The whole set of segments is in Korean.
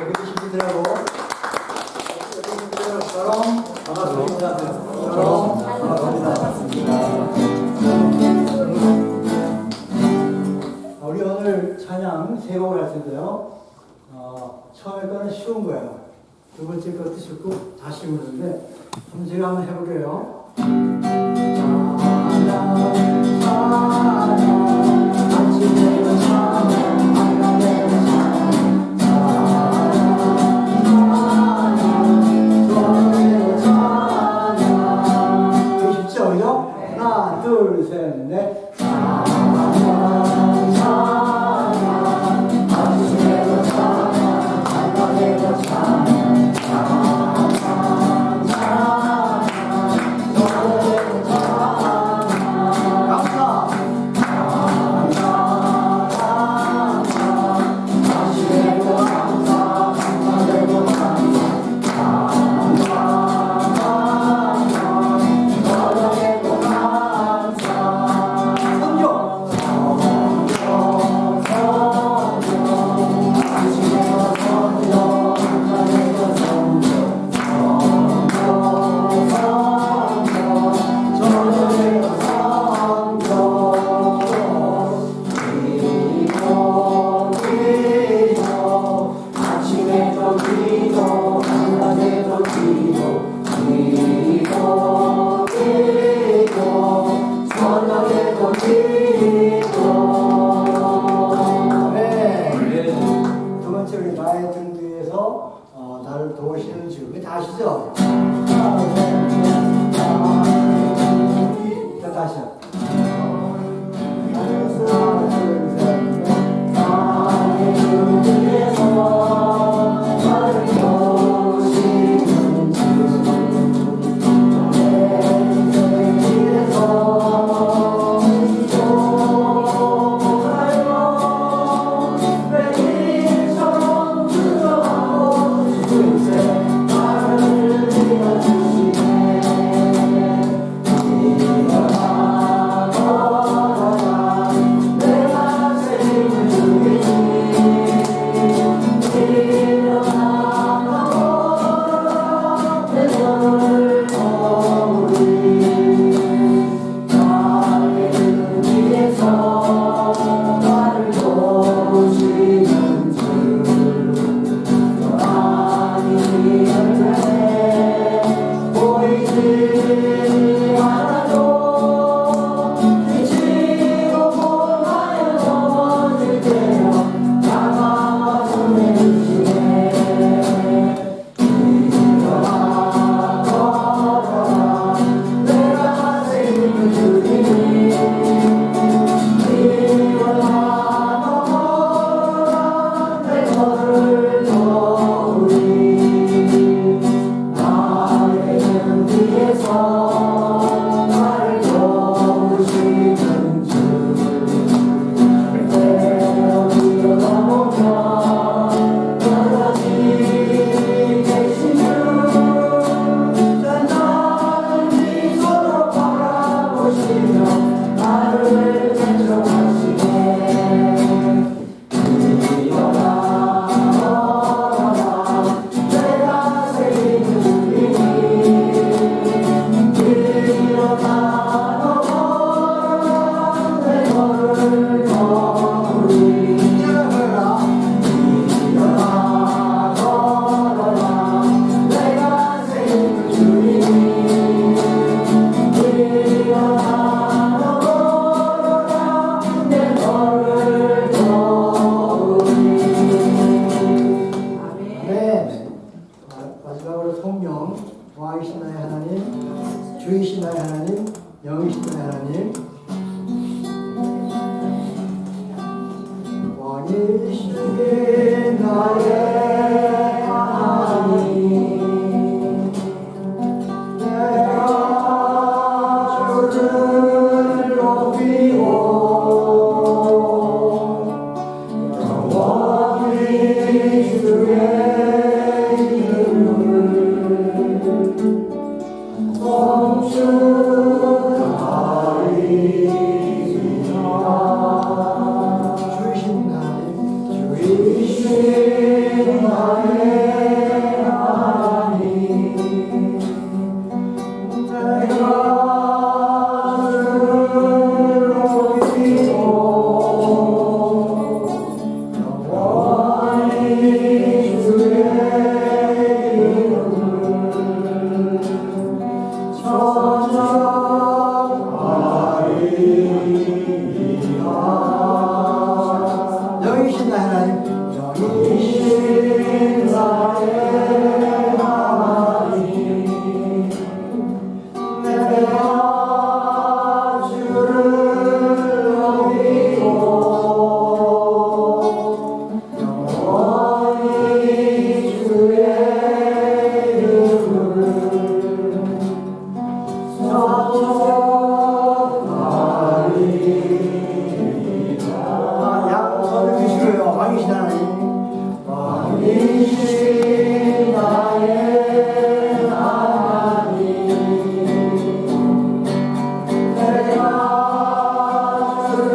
여기 친구들하고 샬롬 반갑습니다. 샬롬 반갑습니다. 우리 오늘 찬양 세 곡을 할 텐데요. 처음에 거는 쉬운 거예요. 두 번째 것도 쉽고 다 쉬운데 한번 제가 한번 해볼게요. 하나, 둘, 셋, 넷. 두 번째 우리 나의 등 뒤에서 나를 도우시는 주. 다 아시죠? 자, 다시요. 나의 등 뒤에서 나를 도우시는 주. 이신 나의 하나님 내가 주를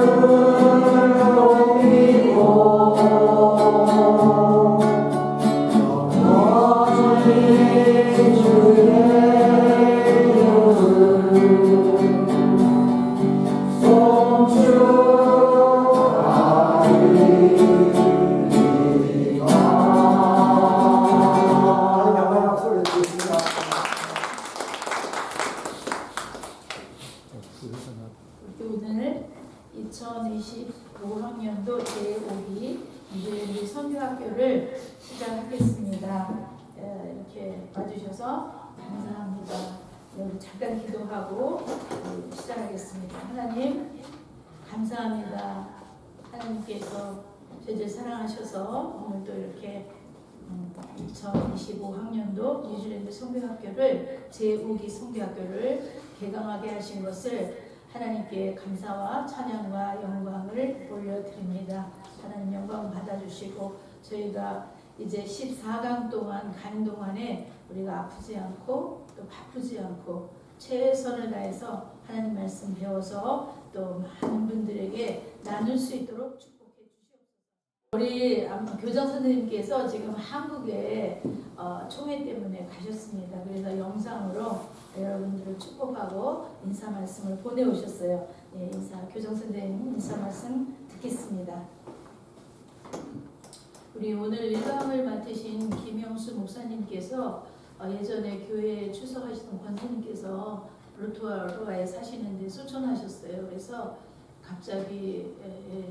높이고 영원히 주의 이름을 송축하리이다. 영광의 박수를 드리겠습니다. 오늘 2025학년도 제5기 이주연리 선교학교를 시작하겠습니다. 이렇게 와주셔서 감사합니다. 여러분 잠깐 기도하고 시작하겠습니다. 하나님 감사합니다. 하나님께서 저희들 사랑하셔서 오늘도 이렇게 2025학년도 뉴질랜드 선교학교를 제5기 선교학교를 개강하게 하신 것을 하나님께 감사와 찬양과 영광을 올려드립니다. 하나님 영광 받아주시고 저희가 이제 14강 동안 가는 동안에 우리가 아프지 않고 또 바쁘지 않고 최선을 다해서 하나님 말씀 배워서 또 많은 분들에게 나눌 수 있도록 축복해 주시옵소서. 우리 교장 선생님께서 지금 한국에 총회 때문에 가셨습니다. 그래서 영상으로 여러분들을 축복하고 인사 말씀을 보내오셨어요. 예, 교장 선생님 인사 말씀 듣겠습니다. 우리 오늘 1강을 맡으신 김영수 목사님께서 예전에 교회에 출석하시던 권사님께서 로토루아에 사시는데 소천하셨어요. 그래서 갑자기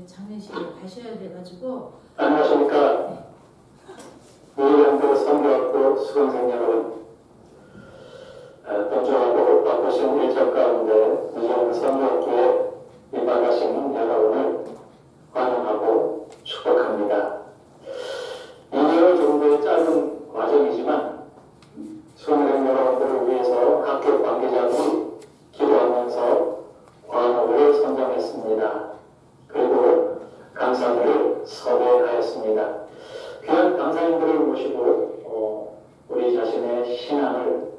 장례식을 가셔야 돼가지고. 안녕하십니까. 뉴질랜드 선교학교 수강생 여러분, 동정하고 바쁘신 일정 가운데 뉴질랜드 선교학교에 입학하시는 여러분을 환영하고 축복합니다. 2개월 정도의 짧은 과정이지만 수강생 여러분들을 위해서 학교 관계자들이 기도하면서 과목을 선정했습니다. 그리고 강사들을 섭외하였습니다. 귀한 강사님들을 모시고 우리 자신의 신앙을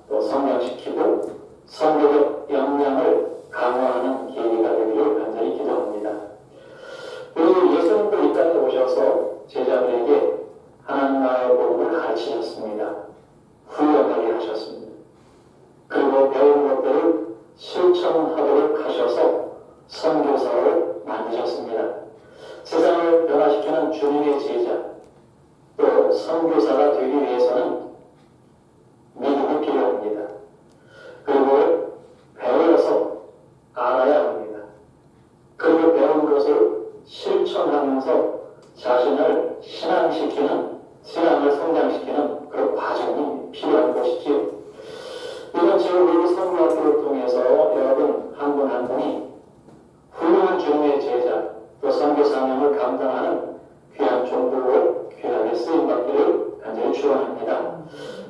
또 성장시키고 선교적 역량을 강화하는 계기가 되기를 간절히 기도합니다. 우리 예수님도 이 땅에 오셔서 제자들에게 하나님 나라의 복음을 가르치셨습니다. 훈련하게 하셨습니다. 그리고 배운 것들을 실천하도록 하셔서 선교사를 만드셨습니다. 세상을 변화시키는 주님의 제자, 또 선교사가 되기 위해서는 믿음이 필요합니다. 그리고 배워서 알아야 합니다. 그리고 배운 것을 실천하면서 자신을 신앙시키는, 신앙을 성장시키는 그런 과정이 필요한 것이지요. 이번 제5기 선교학교를 통해서 여러분 한 분 한 분이 훌륭한 주님의 제자, 또 선교 사명을 감당하는 귀한 종들로 귀하게 쓰임받기를 간절히 축원합니다.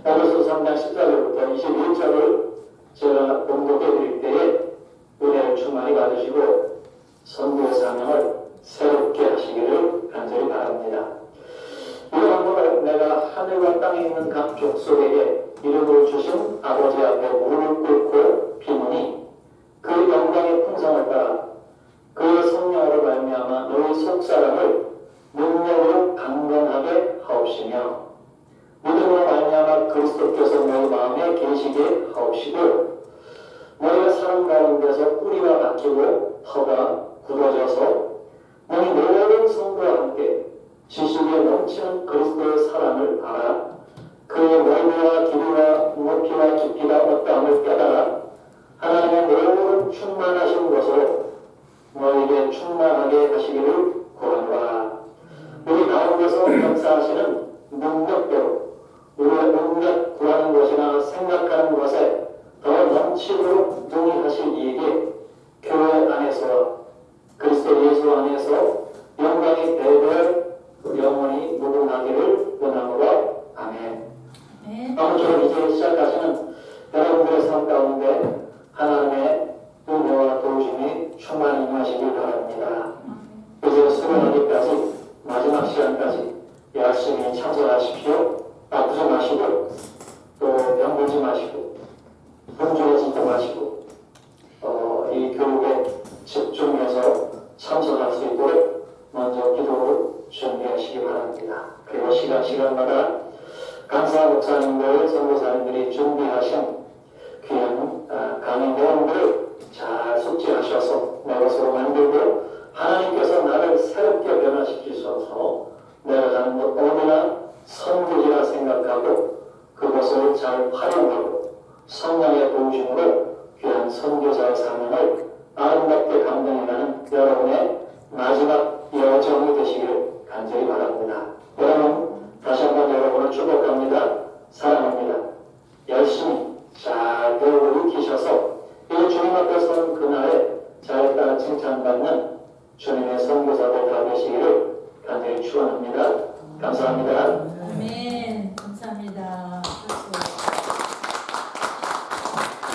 에베소 3장 14절부터 21절을 제가 봉독해 드릴 때에 은혜를 충만히 받으시고 선교의 사명을 새롭게 하시기를 간절히 바랍니다. 이러한 것을 내가 하늘과 땅에 있는 각 족속에게 이름을 주신 아버지 앞에 무릎 꿇고 비노니 그 영광의 풍성을 따라 그의 성령으로 말미암아 너희 속사람을 능력으로 강건하게 하옵시며 믿음으로 말미암아 그리스도께서 너희 마음에 계시게 하옵시고 너희가 사람 가운데서 뿌리가 박히고 터가 굳어져서 너희 모든 성도와 함께 지식에 넘치는 그리스도의 사랑을 알아 그의 넓이와 길이와 높이와 깊이가 어떠함을 깨달아 하나님의 모든 충만하신 것으로 너희에게 충만하게 하시기를 구하노라. 우리 가운데서 역사하시는 능력대로 우리의 능력 구하는 것이나 생각하는 것에 더 넘치도록 능히하실 이에게 교회 안에서 그리스도 예수 안에서 영광이 대대 영원히 무궁하기를 원하노라. 아멘. 아무쪼록 이제 시작하시는 여러분들의 삶 가운데 하나님의 은혜와 도우심이 충만히 임하시길 바랍니다. 이제 수련하기까지 마지막 시간까지 열심히 참석하십시오. 아프지 마시고 또 병들지 마시고 분주해지지 마시고 이 교육에 집중해서 참석할 수 있도록 먼저 기도를 준비하시기 바랍니다. 그리고 시간마다 강사 목사님들, 선교사님들이 준비하신 귀한 강의 내용들을 잘 숙지하셔서 내 것으로 만들고 하나님께서 나를 새롭게 변화시키셔서 내가 가는 곳 어디나 선교지라 생각하고 그것을 잘 활용하고 성령의 도우심으로 귀한 선교사의 사명을 아름답게 감당해가는 여러분의 마지막 여정이 되시기를 간절히 바랍니다. 여러분 다시 한번 여러분을 축복합니다. 사랑합니다. 열심히 잘 배우고 익히셔서 이 주님 앞에 선 그날에 잘했다는 칭찬받는 주님의 선교사들 다 되시기를 간절히 축원합니다. 감사합니다. 아멘. 감사합니다.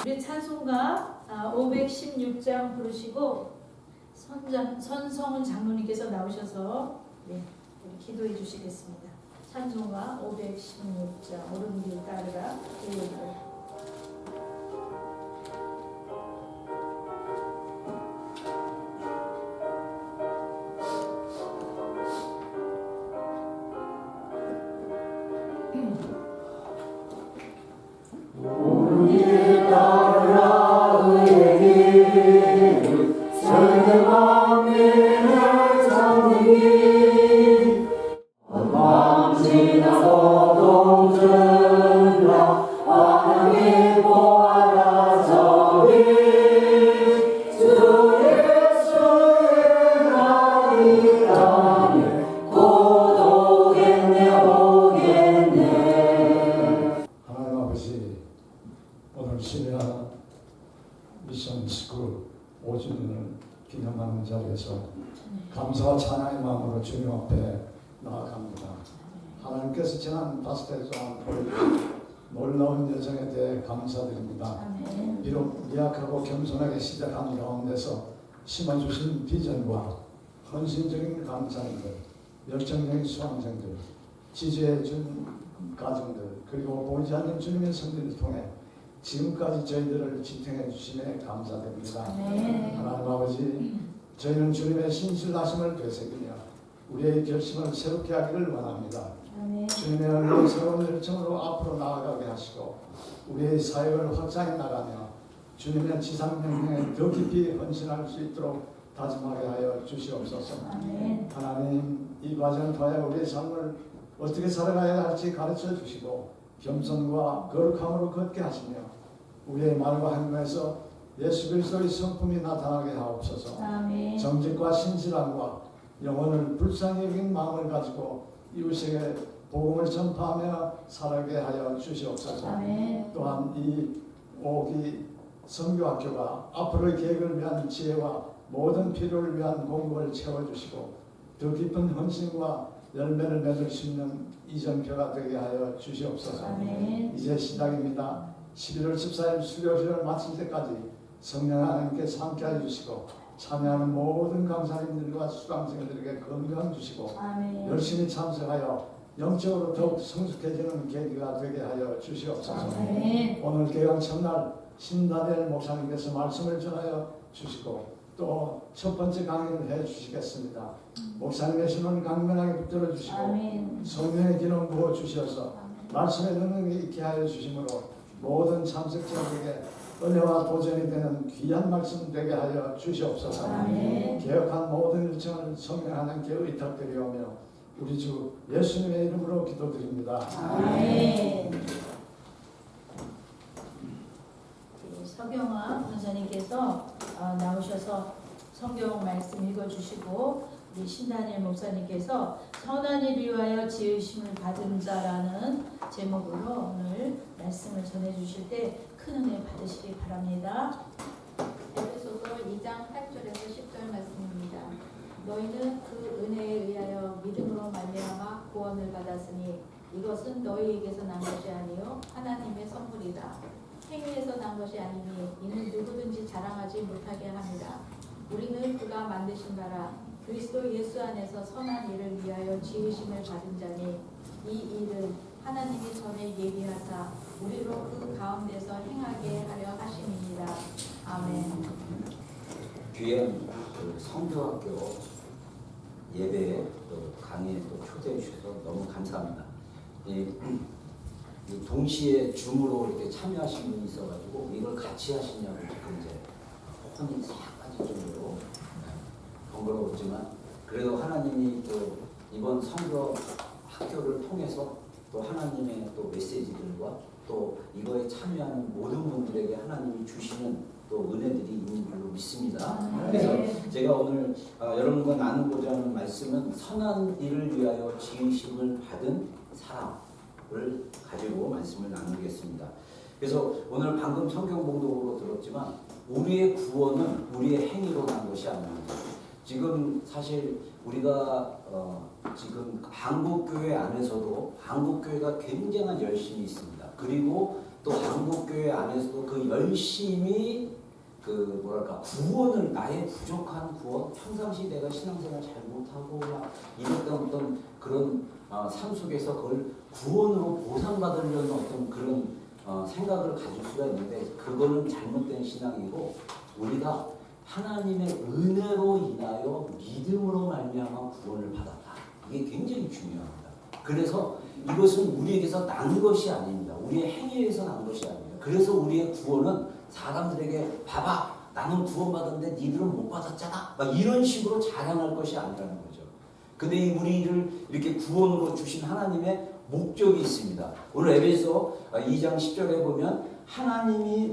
우리 찬송가 516장 부르시고 선성은 장로님께서 나오셔서 우리 기도해 주시겠습니다. 찬송가 516장 오른길 따르라 기도해 오늘 시내하 미션 스쿨 5주년을 기념하는 자리에서 감사와 찬양의 마음으로 주님 앞에 나아갑니다. 하나님께서 지난 5달 동안 보여주신 놀라운 여정에 대해 감사드립니다. 비록 미약하고 겸손하게 시작한 가운데서 심어주신 비전과 헌신적인 강사님들, 열정적인 수강생들, 지지해준 가정들, 그리고 보이지 않는 주님의 성들을 통해 지금까지 저희들을 지탱해 주심에 감사드립니다. 하나님 아버지, 저희는 주님의 신실하심을 되새기며 우리의 결심을 새롭게 하기를 원합니다. 주님의 얼른 새로운 열정으로 앞으로 나아가게 하시고 우리의 사역을 확장해 나가며 주님의 지상명령에 더 깊이 헌신할 수 있도록 다짐하게 하여 주시옵소서. 하나님, 이 과정을 통하여 우리의 삶을 어떻게 살아가야 할지 가르쳐 주시고 겸손과 거룩함으로 걷게 하시며 우리의 말과 행동에서 예수 그리스도의 성품이 나타나게 하옵소서. 정직과 신실함과 영혼을 불쌍히 여긴 마음을 가지고 이웃에게 복음을 전파하며 살아가게 하여 주시옵소서. 또한 이 오기 선교학교가 앞으로의 계획을 위한 지혜와 모든 필요를 위한 공급을 채워주시고 더 깊은 헌신과 열매를 맺을 수 있는 이전표가 되게 하여 주시옵소서. 이제 시작입니다. 11월 14일 수료식을 마칠 때까지 성령 하나님께서 함께해 주시고 참여하는 모든 강사님들과 수강생들에게 건강 주시고 열심히 참석하여 영적으로 더욱 성숙해지는 계기가 되게 하여 주시옵소서. 오늘 개강 첫날 신다니엘 목사님께서 말씀을 전하여 주시고 또 첫 번째 강의를 해 주시겠습니다. 목사님의 신을 강건하게 붙들어 주시고 성령의 기름 부어 주셔서 말씀의 능력이 있게 하여 주심으로 모든 참석자들에게 은혜와 도전이 되는 귀한 말씀 되게 하여 주시옵소서. 개혁한 모든 일정을 성령 하나님께 의탁드리오며 우리 주 예수님의 이름으로 기도드립니다. 서경화 권사님께서 나오셔서 성경 말씀 읽어주시고 우리 신다니엘 목사님께서 선한 일 위하여 지으심을 받은 자라는 제목으로 오늘 말씀을 전해주실 때 큰 은혜 받으시기 바랍니다. 에베소서 2장 8절에서 10절 말씀입니다. 너희는 그 은혜에 의하여 믿음으로 말미암아 구원을 받았으니 이것은 너희에게서 난 것이 아니요 하나님의 선물이다. 행위에서 난 것이 아니니 이는 누구든지 자랑하지 못하게 합니다. 우리는 그가 만드신 바라 그리스도 예수 안에서 선한 일을 위하여 지으심을 받은 자니 이 일은 하나님이 전에 예비하사 우리로 그 가운데서 행하게 하려 하심이니라. 아멘. 귀한 그 성교학교 예배에 또 강의에 또 초대해 주셔서 너무 감사합니다. 이 동시에 줌으로 이렇게 참여하신 분이 있어가지고 이걸 같이 하시냐고 지금 이제 혼이 싹 빠질 정도로 번거로웠지만 그래도 하나님이 또 이번 선교 학교를 통해서 또 하나님의 또 메시지들과 또 이거에 참여하는 모든 분들에게 하나님이 주시는 또 은혜들이 있는 줄로 믿습니다. 그래서 제가 오늘 여러분과 나누고자 하는 말씀은 선한 일을 위하여 지으심을 받은 사람을 가지고 말씀을 나누겠습니다. 그래서 오늘 방금 성경 봉독으로 들었지만 우리의 구원은 우리의 행위로 난 것이 아닙니다. 지금 사실 우리가 지금 한국교회 안에서도 한국교회가 굉장한 열심이 있습니다. 그리고 또 한국교회 안에서도 그 열심히 그 뭐랄까 구원을 나의 부족한 구원 평상시 내가 신앙생활 잘 못하고 막 이랬던 어떤 그런 삶 속에서 그걸 구원으로 보상받으려는 어떤 그런 생각을 가질 수가 있는데 그거는 잘못된 신앙이고 우리가 하나님의 은혜로 인하여 믿음으로 말미암아 구원을 받았다. 이게 굉장히 중요합니다. 그래서 이것은 우리에게서 난 것이 아닙니다. 우리의 행위에서 난 것이 아닙니다. 그래서 우리의 구원은 사람들에게 봐봐 나는 구원받았는데 니들은 못 받았잖아 막 이런 식으로 자랑할 것이 아니라는 거죠. 근데 우리를 이렇게 구원으로 주신 하나님의 목적이 있습니다. 오늘 에베소 2장 10절에 보면 하나님이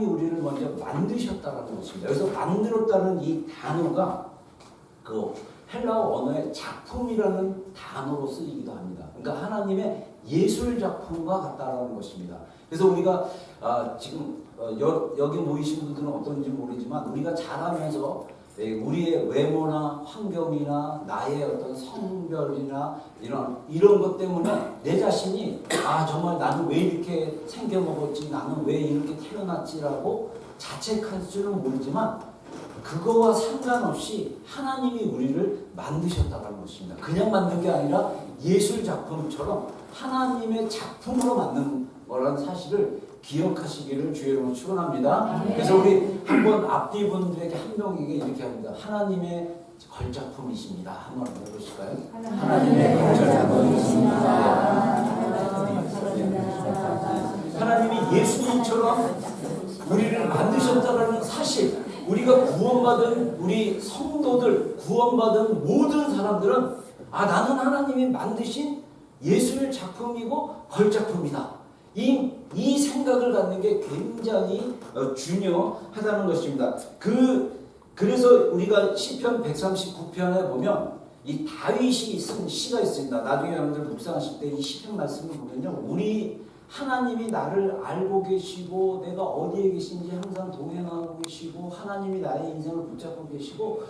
우리를 먼저 만드셨다는 것입니다. 여기서 만들었다는 이 단어가 그 헬라어 언어의 작품이라는 단어로 쓰이기도 합니다. 그러니까 하나님의 예술 작품과 같다라는 것입니다. 그래서 우리가 지금 여기 모이신 분들은 어떤지 모르지만 우리가 자라면서 우리의 외모나 환경이나 나의 어떤 성별이나 이런 것 때문에 내 자신이 정말 나는 왜 이렇게 생겨 먹었지 나는 왜 이렇게 태어났지라고 자책할 줄은 모르지만 그거와 상관없이 하나님이 우리를 만드셨다는 것입니다. 그냥 만든 게 아니라 예술 작품처럼 하나님의 작품으로 만든 거라는 사실을 기억하시기를 주의 이름으로 축원합니다. 그래서 우리 한번 앞뒤 분들에게 한 명에게 이렇게 합니다. 하나님의 걸작품이십니다. 한번 해보실까요? 하나님의 걸작품이십니다. 하나님이 예수님처럼 우리를 만드셨다는 사실, 우리가 구원받은 우리 성도들, 구원받은 모든 사람들은 나는 하나님이 만드신 예술 작품이고 걸작품이다. 이 생각을 갖는 게 굉장히 중요하다는 것입니다. 그래서 우리가 시편 139편에 보면 이 다윗이 쓴 시가 있습니다. 나중에 여러분들 묵상하실 때 이 시편 말씀을 보면요, 우리 하나님이 나를 알고 계시고 내가 어디에 계신지 항상 동행하고 계시고 하나님이 나의 인생을 붙잡고 계시고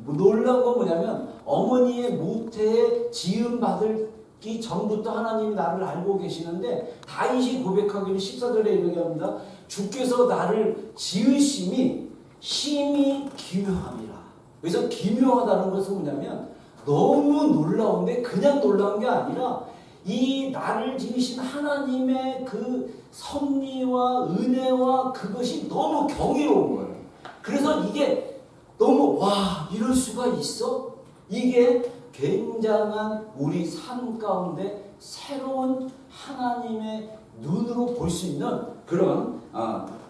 놀라운 건 뭐냐면 어머니의 모태에 지음 받기 전부터 하나님이 나를 알고 계시는데 다윗이 고백하기를 14절에 이렇게 합니다. 주께서 나를 지으심이 심히 기묘함이라. 그래서 기묘하다는 것은 뭐냐면 너무 놀라운데 그냥 놀라운 게 아니라 이 나를 지으신 하나님의 그 섭리와 은혜와 그것이 너무 경이로운 거예요. 그래서 이게 너무 이럴 수가 있어? 이게 굉장한 우리 삶 가운데 새로운 하나님의 눈으로 볼 수 있는 그런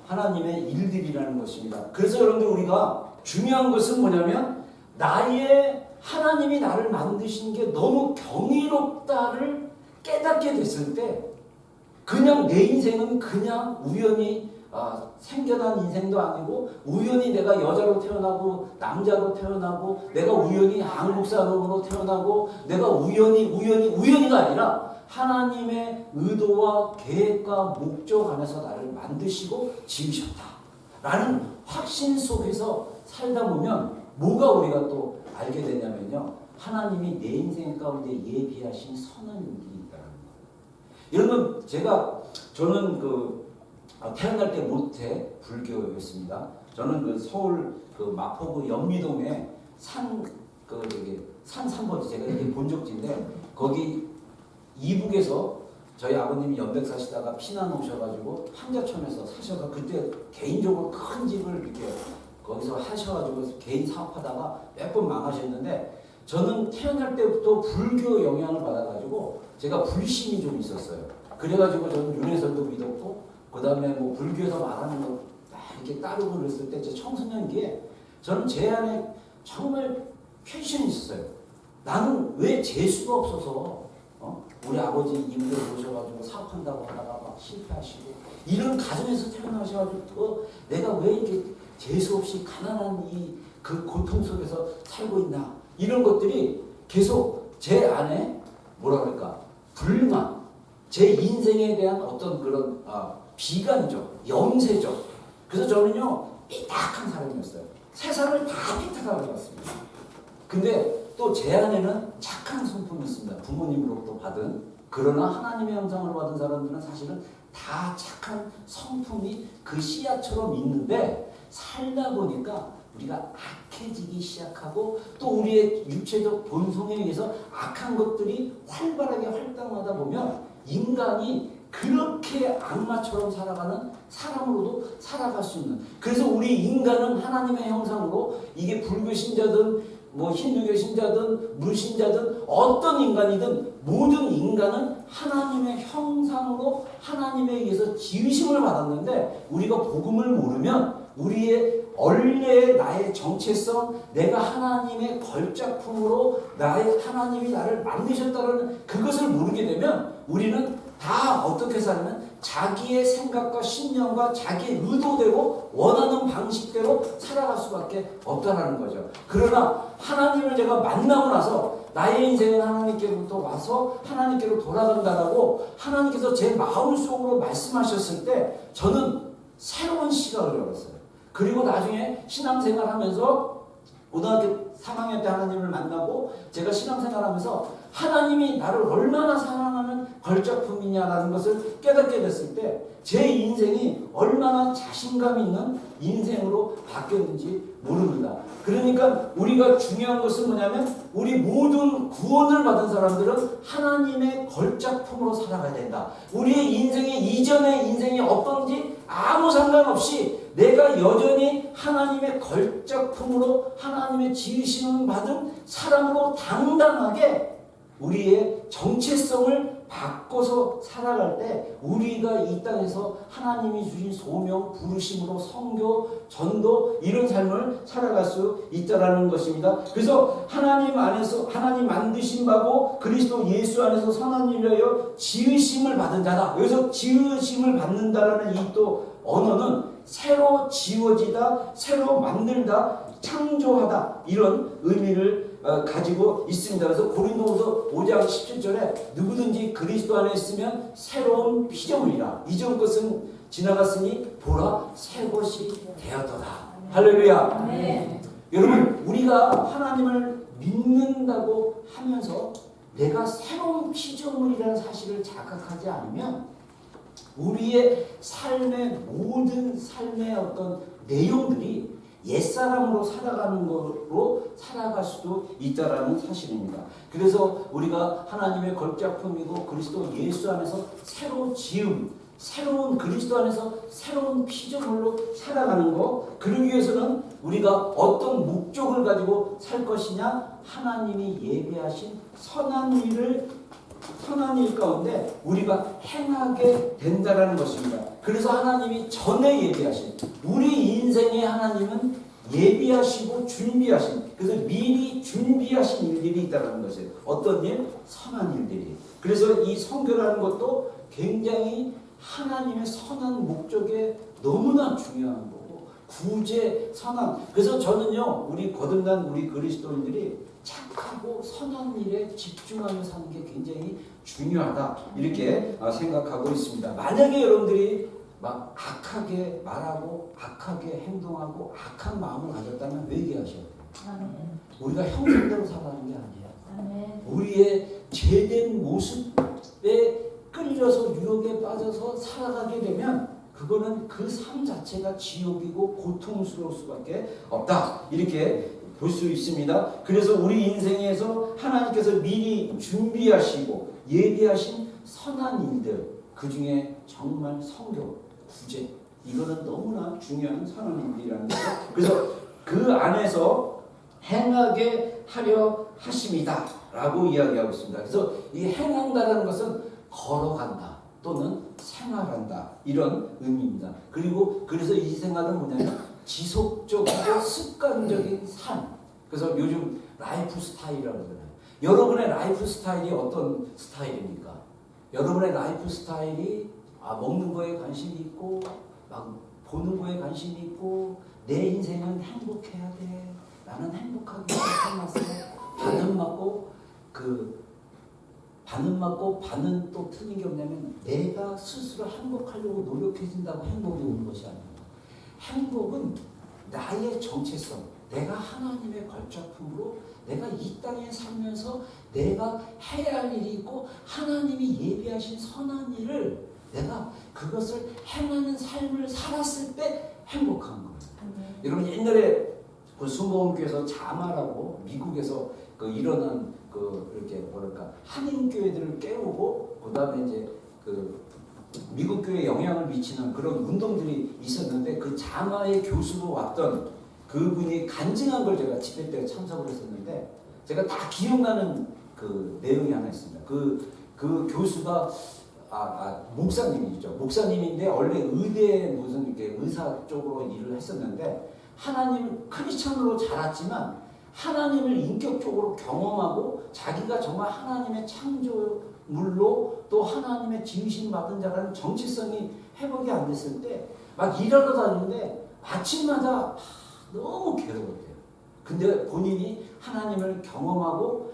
하나님의 일들이라는 것입니다. 그래서 여러분들 우리가 중요한 것은 뭐냐면 나의 하나님이 나를 만드신 게 너무 경이롭다를 깨닫게 됐을 때 그냥 내 인생은 그냥 우연히 생겨난 인생도 아니고 우연히 내가 여자로 태어나고 남자로 태어나고 내가 우연히 한국 사람으로 태어나고 내가 우연히가 아니라 하나님의 의도와 계획과 목적 안에서 나를 만드시고 지으셨다라는 확신 속에서 살다 보면 뭐가 우리가 또 알게 되냐면요, 하나님이 내 인생 가운데 예비하신 선한 일이 있다는 거예요. 여러분 저는 태어날 때 모태 불교였습니다. 저는 서울 마포구 연미동에 산 3번지 제가 이게 본적지인데 거기 이북에서 저희 아버님이 연백 사시다가 피난 오셔가지고 황자천에서 사셔가 그때 개인적으로 큰 집을 이렇게 거기서 하셔가지고 개인 사업하다가 몇 번 망하셨는데 저는 태어날 때부터 불교 영향을 받아가지고 제가 불신이 좀 있었어요. 그래가지고 저는 윤회설도 믿었고 그 다음에 뭐 불교에서 말하는 거 막 이렇게 따르고 그랬을 때 제 청소년기에 저는 제 안에 정말 퀘션이 있었어요. 나는 왜 재수가 없어서 우리 아버지 임대 모셔가지고 사업한다고 하다가 막 실패하시고 이런 가정에서 태어나셔가지고 내가 왜 이렇게 재수 없이 가난한 그 고통 속에서 살고 있나 이런 것들이 계속 제 안에 뭐라 그럴까 불만 제 인생에 대한 어떤 그런 비관적 염세적 그래서 저는요 삐딱한 사람이었어요. 세상을 다 삐딱하게 봤습니다. 근데 또 제 안에는 착한 성품이 있습니다. 부모님으로부터 받은 그러나 하나님의 형상을 받은 사람들은 사실은 다 착한 성품이 그 씨앗처럼 있는데 살다 보니까 우리가 악해지기 시작하고 또 우리의 육체적 본성에 의해서 악한 것들이 활발하게 활동하다 보면 인간이 그렇게 악마처럼 살아가는 사람으로도 살아갈 수 있는 그래서 우리 인간은 하나님의 형상으로 이게 불교 신자든 뭐 힌두교 신자든 무신자든 어떤 인간이든 모든 인간은 하나님의 형상으로 하나님에 의해서 지으심을 받았는데 우리가 복음을 모르면 우리의 원래의 나의 정체성 내가 하나님의 걸작품으로 하나님이 나를 만드셨다는 그것을 모르게 되면 우리는 다 어떻게 살면 자기의 생각과 신념과 자기의 의도대로 원하는 방식대로 살아갈 수밖에 없다는 거죠. 그러나 하나님을 제가 만나고 나서 나의 인생은 하나님께로부터 와서 하나님께로 돌아간다라고 하나님께서 제 마음속으로 말씀하셨을 때 저는 새로운 시각을 열었어요. 그리고 나중에 신앙생활 하면서 고등학교 3학년 때 하나님을 만나고 제가 신앙생활 하면서 하나님이 나를 얼마나 사랑하는 걸작품이냐라는 것을 깨닫게 됐을 때 제 인생이 얼마나 자신감 있는 인생으로 바뀌었는지 모릅니다. 그러니까 우리가 중요한 것은 뭐냐면 우리 모든 구원을 받은 사람들은 하나님의 걸작품으로 살아가야 된다. 우리의 인생이 이전의 인생이 어떤지 아무 상관없이 내가 여전히 하나님의 걸작품으로 하나님의 지으심을 받은 사람으로 당당하게 우리의 정체성을 바꿔서 살아갈 때 우리가 이 땅에서 하나님이 주신 소명, 부르심으로 선교, 전도 이런 삶을 살아갈 수 있다라는 것입니다. 그래서 하나님 안에서 하나님 만드신 바고 그리스도 예수 안에서 선한 일을 위하여 지으심을 받은 자다. 여기서 지으심을 받는다라는 이 또 언어는 새로 지어지다, 새로 만들다, 창조하다 이런 의미를 가지고 있습니다. 그래서 고린도후서 5장 17절에 누구든지 그리스도 안에 있으면 새로운 피조물이라 이전 것은 지나갔으니 보라 새 것이 되었도다. 할렐루야. 네. 여러분 우리가 하나님을 믿는다고 하면서 내가 새로운 피조물이라는 사실을 자각하지 않으면 우리의 삶의 모든 삶의 어떤 내용들이 옛사람으로 살아가는 것으로 살아갈 수도 있다라는 사실입니다. 그래서 우리가 하나님의 걸작품이고 그리스도 예수 안에서 새로 지음, 새로운 그리스도 안에서 새로운 피조물로 살아가는 것 그러기 위해서는 우리가 어떤 목적을 가지고 살 것이냐 하나님이 예비하신 선한 일 가운데 우리가 행하게 된다라는 것입니다. 그래서 하나님이 전에 예비하신 우리 인생에 하나님은 예비하시고 준비하신 그래서 미리 준비하신 일들이 있다는 것이에요. 어떤 일? 선한 일들이. 그래서 이 선교라는 것도 굉장히 하나님의 선한 목적에 너무나 중요한 거고 구제 선한 그래서 저는요 우리 거듭난 우리 그리스도인들이 착하고 선한 일에 집중하며 사는 게 굉장히 중요하다 이렇게 생각하고 있습니다. 만약에 여러분들이 막 악하게 말하고 악하게 행동하고 악한 마음을 가졌다면 회개하셔야 돼요. 아멘. 우리가 형상대로 살아가는 게 아니에요. 아멘. 우리의 죄된 모습에 끌려서 유혹에 빠져서 살아가게 되면 그거는 그 삶 자체가 지옥이고 고통스러울 수밖에 없다. 이렇게 볼 수 있습니다. 그래서 우리 인생에서 하나님께서 미리 준비하시고 예비하신 선한 일들, 그 중에 정말 성교, 구제, 이거는 너무나 중요한 선한 일이라는 거죠. 그래서 그 안에서 행하게 하려 하심이다 라고 이야기하고 있습니다. 그래서 이 행한다라는 것은 걸어간다 또는 생활한다 이런 의미입니다. 그리고 그래서 이 생활은 뭐냐면 지속적이고 습관적인 삶. 그래서 요즘 라이프 스타일이라고 그러잖아요. 여러분의 라이프 스타일이 어떤 스타일입니까? 여러분의 라이프 스타일이 먹는 거에 관심이 있고 막 보는 거에 관심이 있고 내 인생은 행복해야 돼. 나는 행복하게 살았어. 반은 맞고 반은 또 틀린 게 없냐면 내가 스스로 행복하려고 노력해진다고 행복이 오는 것이 아닙니다. 행복은 나의 정체성, 내가 하나님의 걸작품으로 내가 이 땅에 살면서 내가 해야 할 일이 있고 하나님이 예비하신 선한 일을 내가 그것을 행하는 삶을 살았을 때 행복한 거예요. 여러분 옛날에 그 순복음교회에서 자마라고 미국에서 그 일어난 그 이렇게 뭐랄까 한인 교회들을 깨우고 그다음에 이제 그 미국 교회에 영향을 미치는 그런 운동들이 있었는데 그 자마의 교수로 왔던 그분이 간증한 걸 제가 집회 때 참석을 했었는데 제가 다 기억나는 그 내용이 하나 있습니다. 그 교수가 목사님이죠. 목사님인데 원래 의대에 무슨 이렇게 의사 쪽으로 일을 했었는데 하나님 크리스천으로 자랐지만 하나님을 인격적으로 경험하고 자기가 정말 하나님의 창조물로 또 하나님의 지으심 받은 자라는 정체성이 회복이 안 됐을 때 막 일하러 다니는데 아침마다 너무 괴로웠대요. 근데 본인이 하나님을 경험하고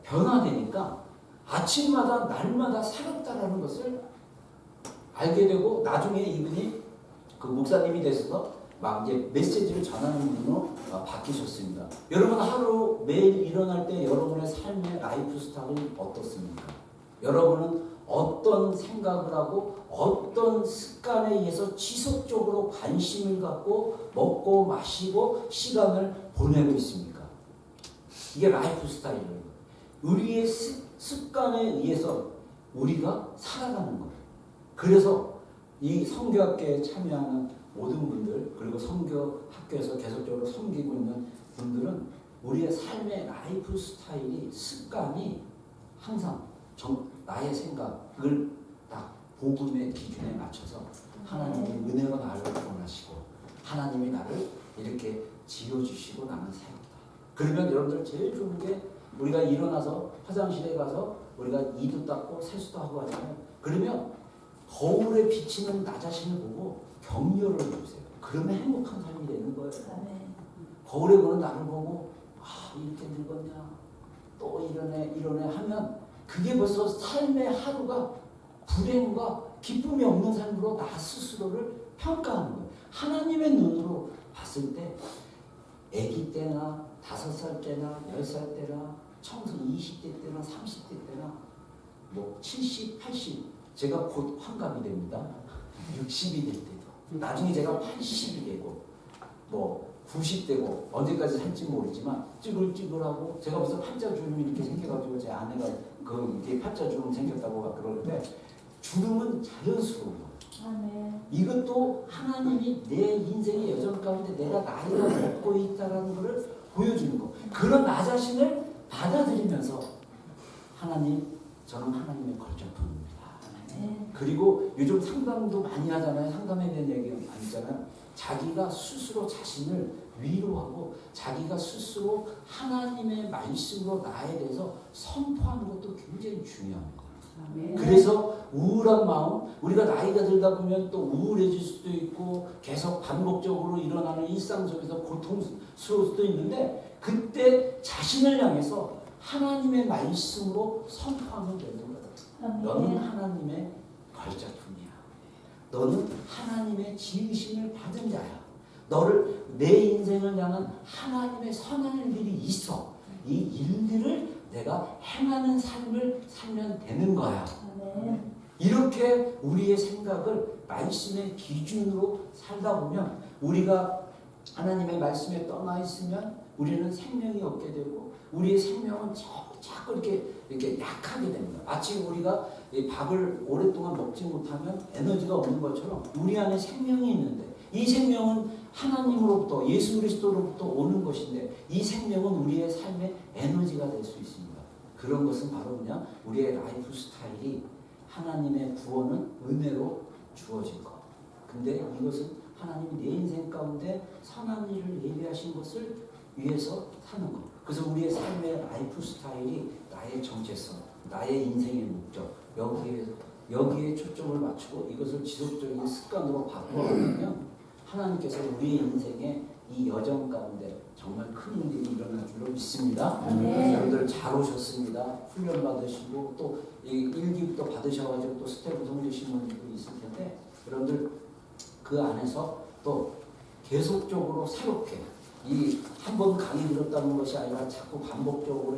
변화되니까 아침마다 날마다 새롭다라는 것을 알게 되고 나중에 이분이 그 목사님이 되셔서 막 이제 메시지를 전하는 분으로 바뀌셨습니다. 여러분 하루 매일 일어날 때 여러분의 삶의 라이프 스타일은 어떻습니까? 여러분은 어떤 생각을 하고 어떤 습관에 의해서 지속적으로 관심을 갖고 먹고 마시고 시간을 보내고 있습니까? 이게 라이프 스타일이에요. 우리의 습관에 의해서 우리가 살아가는 거예요. 그래서 이 선교학교에 참여하는 모든 분들 그리고 선교학교에서 계속적으로 섬기고 있는 분들은 우리의 삶의 라이프 스타일이 습관이 항상 나의 생각을 딱 복음의 기준에 맞춰서 하나님의 은혜가 나를 구원하시고 하나님이 나를 이렇게 지어주시고 나는 새롭다. 그러면 여러분들 제일 좋은 게 우리가 일어나서 화장실에 가서 우리가 이도 닦고 세수도 하고 하잖아요. 그러면 거울에 비치는 나 자신을 보고 격려를 해주세요. 그러면 행복한 삶이 되는 거예요. 거울에 보는 나를 보고 이렇게 늙었냐 또 이러네 하면 그게 벌써 삶의 하루가 불행과 기쁨이 없는 삶으로 나 스스로를 평가하는 거예요. 하나님의 눈으로 봤을 때 아기 때나 5살 때나 10살 때나 청소 20대 때나 30대 때나 뭐 70, 80 제가 곧 환갑이 됩니다. 60이 될 때도 나중에 제가 80이 되고 뭐 90대고 언제까지 살지 모르지만 찌글찌글하고 제가 무슨 팔자주름이 이렇게 생겨가지고 제 아내가 이게 팔자주름 생겼다고 막 그러는데 주름은 자연스러운 거예요. 이것도 하나님이 내 인생의 여정 가운데 내가 나이가 먹고 있다는 것을 보여주는 거. 그런 나 자신을 받아들이면서 하나님 저는 하나님의 걸작품입니다. 그리고 요즘 상담도 많이 하잖아요. 상담에 대한 얘기 많이 있잖아요. 자기가 스스로 자신을 위로하고 자기가 스스로 하나님의 말씀으로 나에 대해서 선포하는 것도 굉장히 중요합니다. 그래서 우울한 마음, 우리가 나이가 들다 보면 또 우울해질 수도 있고 계속 반복적으로 일어나는 일상 속에서 고통스러울 수도 있는데 그때 자신을 향해서 하나님의 말씀으로 선포하면 되는 거예요. 너는 하나님의 걸작품이야. 너는 하나님의 지으심을 받은 자야. 너를 내 인생을 향한 하나님의 선한 일이 있어. 이 일들을 내가 행하는 삶을 살면 되는 거야. 이렇게 우리의 생각을 말씀의 기준으로 살다 보면 우리가 하나님의 말씀에 떠나 있으면 우리는 생명이 없게 되고 우리의 생명은 자꾸 이렇게 약하게 됩니다. 마치 우리가 이 밥을 오랫동안 먹지 못하면 에너지가 없는 것처럼 우리 안에 생명이 있는데 이 생명은 하나님으로부터 예수 그리스도로부터 오는 것인데 이 생명은 우리의 삶의 에너지가 될 수 있습니다. 그런 것은 바로 그냥 우리의 라이프 스타일이 하나님의 구원은 은혜로 주어진 것. 근데 이것은 하나님이 내 인생 가운데 선한 일을 예비하신 것을 위해서 사는 것. 그래서 우리의 삶의 라이프 스타일이 나의 정체성, 나의 인생의 목적, 여기에 초점을 맞추고 이것을 지속적인 습관으로 바꿔가면 하나님께서 우리의 인생의 이 여정 가운데 정말 큰 일이 일어날 줄로 믿습니다. 여러분들 잘 오셨습니다. 훈련 받으시고 또 일기부터 받으셔가지고 또 스텝 구성되신 분들도 있을 텐데 여러분들 그 안에서 또 계속적으로 새롭게 이 한 번 강의 들었다는 것이 아니라 자꾸 반복적으로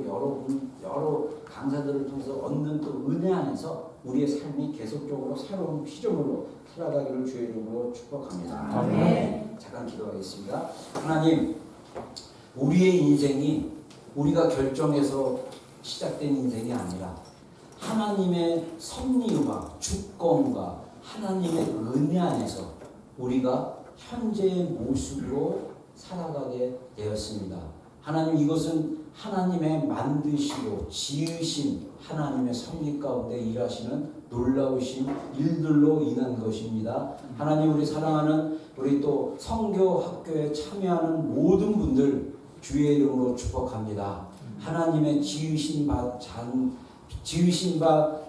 여러 강사들을 통해서 얻는 또 은혜 안에서 우리의 삶이 계속적으로 새로운 피조물로 살아가기를 주의 이름으로 축복합니다. 아멘. 잠깐 기도하겠습니다. 하나님, 우리의 인생이 우리가 결정해서 시작된 인생이 아니라 하나님의 섭리와 주권과 하나님의 은혜 안에서 우리가 현재의 모습으로 살아가게 되었습니다. 하나님, 이것은 하나님의 만드시고 지으신 하나님의 섭리 가운데 일하시는 놀라우신 일들로 인한 것입니다. 하나님, 우리 사랑하는 우리 또 성교 학교에 참여하는 모든 분들 주의 이름으로 축복합니다. 하나님의 지으신 바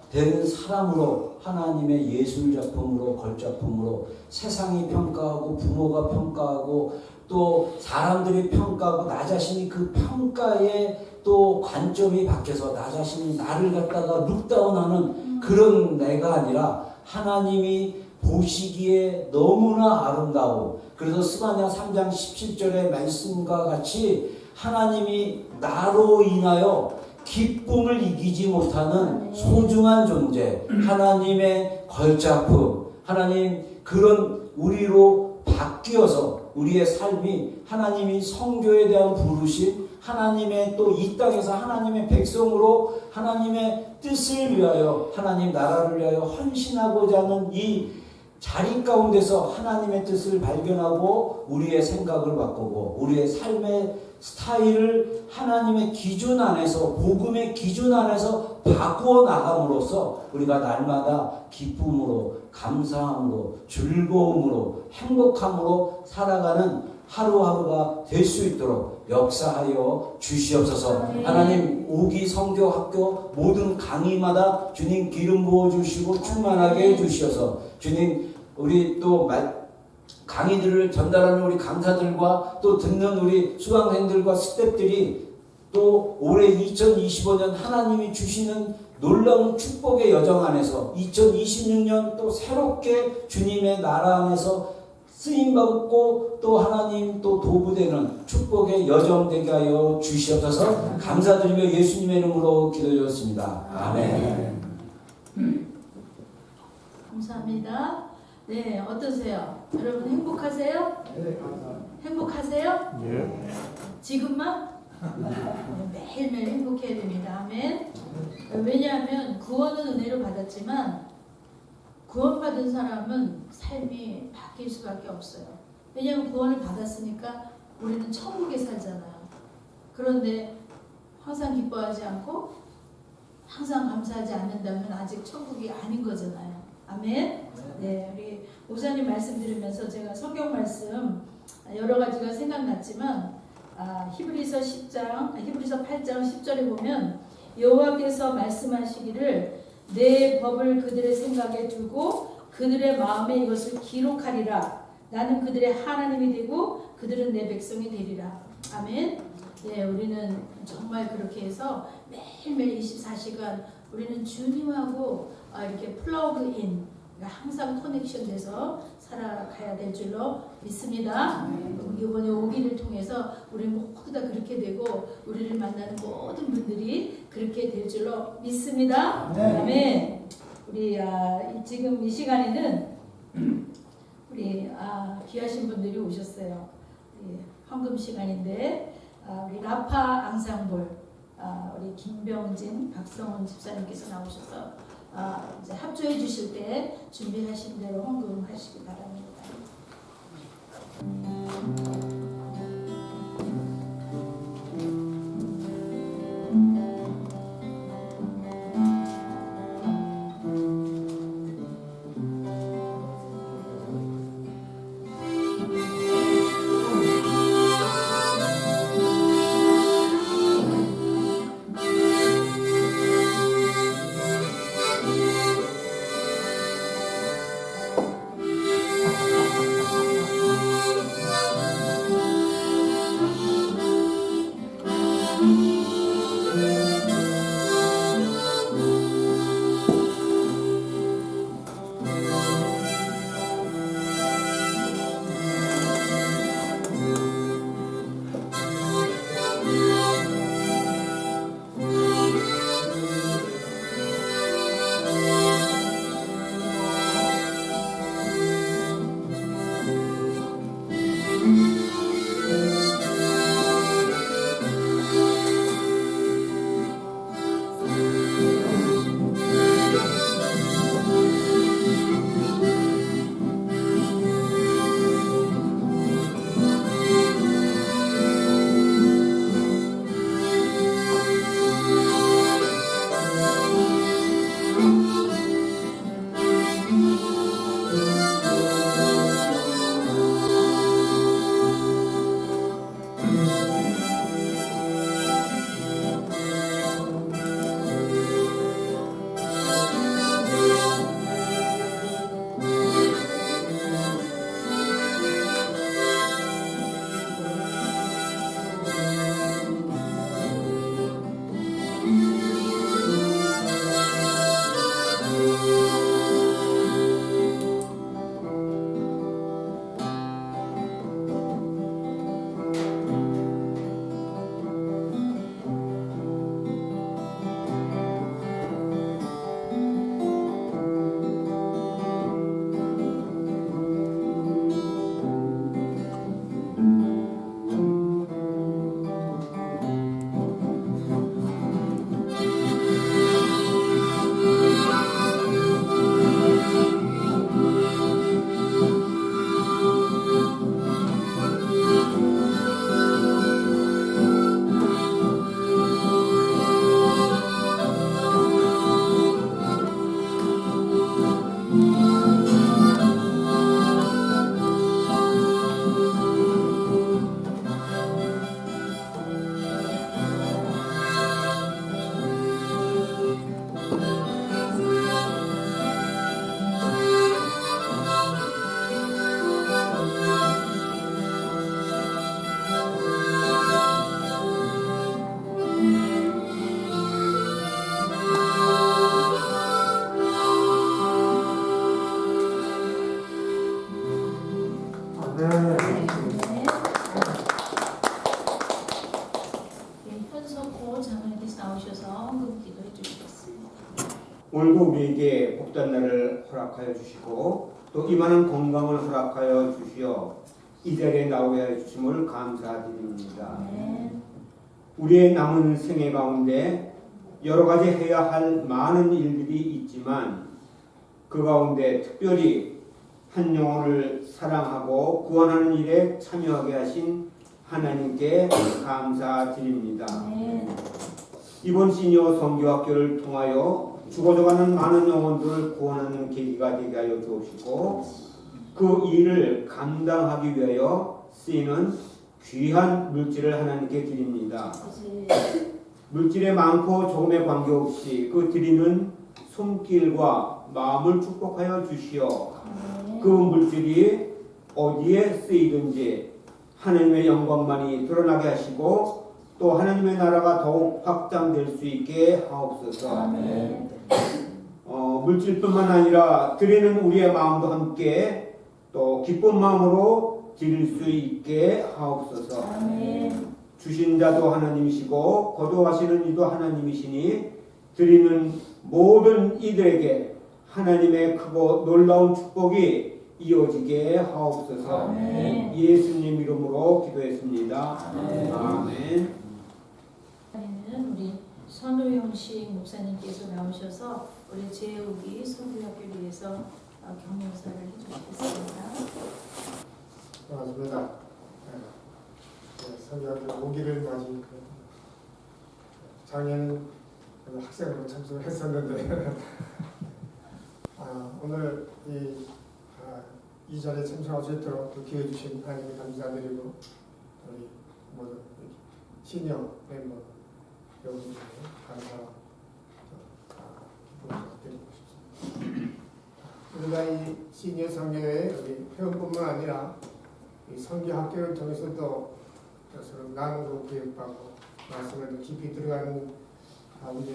되는 사람으로 하나님의 예술 작품으로 걸작품으로 세상이 평가하고 부모가 평가하고 또 사람들이 평가하고 나 자신이 그 평가에 또 관점이 바뀌어서 나 자신이 나를 갖다가 룩다운하는 그런 내가 아니라 하나님이 보시기에 너무나 아름다워. 그래서 스바냐 3장 17절의 말씀과 같이 하나님이 나로 인하여 기쁨을 이기지 못하는 소중한 존재, 하나님의 걸작품, 하나님 그런 우리로 바뀌어서 우리의 삶이 하나님이 성교에 대한 부르심, 하나님의 또 이 땅에서 하나님의 백성으로 하나님의 뜻을 위하여 하나님 나라를 위하여 헌신하고자 하는 이 자리 가운데서 하나님의 뜻을 발견하고 우리의 생각을 바꾸고 우리의 삶의 스타일을 하나님의 기준 안에서 복음의 기준 안에서 바꾸어 나감으로써 우리가 날마다 기쁨으로 감사함으로 즐거움으로 행복함으로 살아가는 하루하루가 될 수 있도록 역사하여 주시옵소서. 하나님 오기 성교학교 모든 강의마다 주님 기름 부어주시고 충만하게 해주셔서 주님 우리 또 강의들을 전달하는 우리 강사들과 또 듣는 우리 수강생들과 스태프들이 또 올해 2025년 하나님이 주시는 놀라운 축복의 여정 안에서 2026년 또 새롭게 주님의 나라 안에서 쓰임받고 또 하나님 또 도부되는 축복의 여정 되게 하여 주시옵소서. 감사드리며 예수님의 이름으로 기도드렸습니다. 아멘. 감사합니다. 네, 어떠세요? 여러분 행복하세요? 네, 감사합니다. 행복하세요? 예. 지금만? 매일매일 행복해야 됩니다. 아멘. 왜냐하면 구원은 은혜로 받았지만 구원받은 사람은 삶이 바뀔 수밖에 없어요. 왜냐하면 구원을 받았으니까 우리는 천국에 살잖아요. 그런데 항상 기뻐하지 않고 항상 감사하지 않는다면 아직 천국이 아닌 거잖아요. 아멘. 네, 우리 목사님 말씀 들으면서 제가 성경 말씀 여러 가지가 생각났지만 히브리서 8장 10절에 보면 여호와께서 말씀하시기를 내 법을 그들의 생각에 두고 그들의 마음에 이것을 기록하리라. 나는 그들의 하나님이 되고 그들은 내 백성이 되리라. 아멘. 네, 우리는 정말 그렇게 해서 매일매일 24시간 우리는 주님하고 이렇게 플러그인 항상 커넥션 돼서 살아가야 될 줄로 믿습니다. 이번에 오기를 통해서 우리 모두 다 그렇게 되고 우리를 만나는 모든 분들이 그렇게 될 줄로 믿습니다. 아멘. 우리 지금 이 시간에는 우리 귀하신 분들이 오셨어요. 황금 시간인데 우리 라파 앙상블 우리 김병진, 박성원 집사님께서 나오셔서 이제 합주해 주실 때 준비하신 대로 헌금하시기 바랍니다. 현석호 장로님께서 나오셔서 헌금 기도해 주시겠습니다. 오늘도 우리에게 복된 날을 허락하여 주시고 또 이만한 건강을 허락하여 주시어 이 자리에 나오게 해 주심을 감사드립니다. 우리의 남은 생애 가운데 여러 가지 해야 할 많은 일들이 있지만 그 가운데 특별히 한 영혼을 사랑하고 구원하는 일에 참여하게 하신 하나님께 감사드립니다. 이번 시니어 선교학교를 통하여 죽어져가는 많은 영혼들을 구원하는 계기가 되게 하여 주옵시고 그 일을 감당하기 위하여 쓰이는 귀한 물질을 하나님께 드립니다. 물질에 많고 조금에 관계없이 그 드리는 손길과 마음을 축복하여 주시어 그 물질이 어디에 쓰이든지 하나님의 영광만이 드러나게 하시고 또 하나님의 나라가 더욱 확장될 수 있게 하옵소서. 물질뿐만 아니라 드리는 우리의 마음도 함께 또 기쁜 마음으로 드릴 수 있게 하옵소서. 주신 자도 하나님이시고 거두하시는 이도 하나님이시니 드리는 모든 이들에게 하나님의 크고 놀라운 축복이 이어지게 하옵소서. 아멘. 예수님 이름으로 기도했습니다. 아멘. 이번에는 우리 선우용식 목사님께서 나오셔서 우리 제우기 성교학교를 위해서 격려사를 해주시겠습니다. 반갑습니다. 선교학교 5기를 맞은 작년 학생으로 참석을 했었는데 오늘 이 자리에 참석할 수 있도록 또 기회 주신 하나님께 감사드리고 우리 모든 시니어 멤버 여러분들께 감사와 부탁드리고 싶습니다. 우리가 이 시니어 성교회 우리 회원뿐만 아니라 이 성교학교를 통해서도 서로 나누고 교육받고 말씀을 더 깊이 들어가는 가운데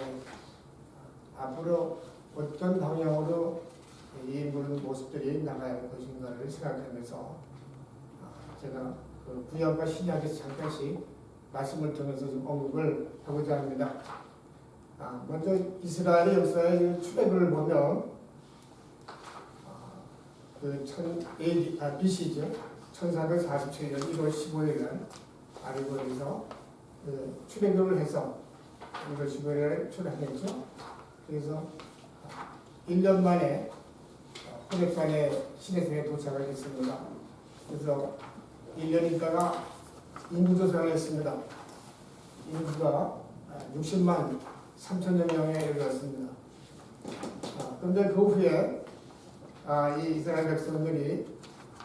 앞으로 어떤 방향으로 이 모습들이 나가야 할 것인가를 생각하면서 제가 그 구약과 신약에서 잠깐씩 말씀을 통해서 좀 언급을 하고자 합니다. 먼저 이스라엘의 역사의 출애굽을 보면 BC죠. 1447년 1월 15일 날 아리고에서 출애굽을 해서 1월 15일에 출애굽했죠. 그래서 1년 만에 호렙산의 시내산에 도착을 했습니다. 그래서 1년 있다가 인구조사를 했습니다. 인구가 60만 3천여 명에 이르렀습니다. 그런데 그 후에 이 이스라엘 백성들이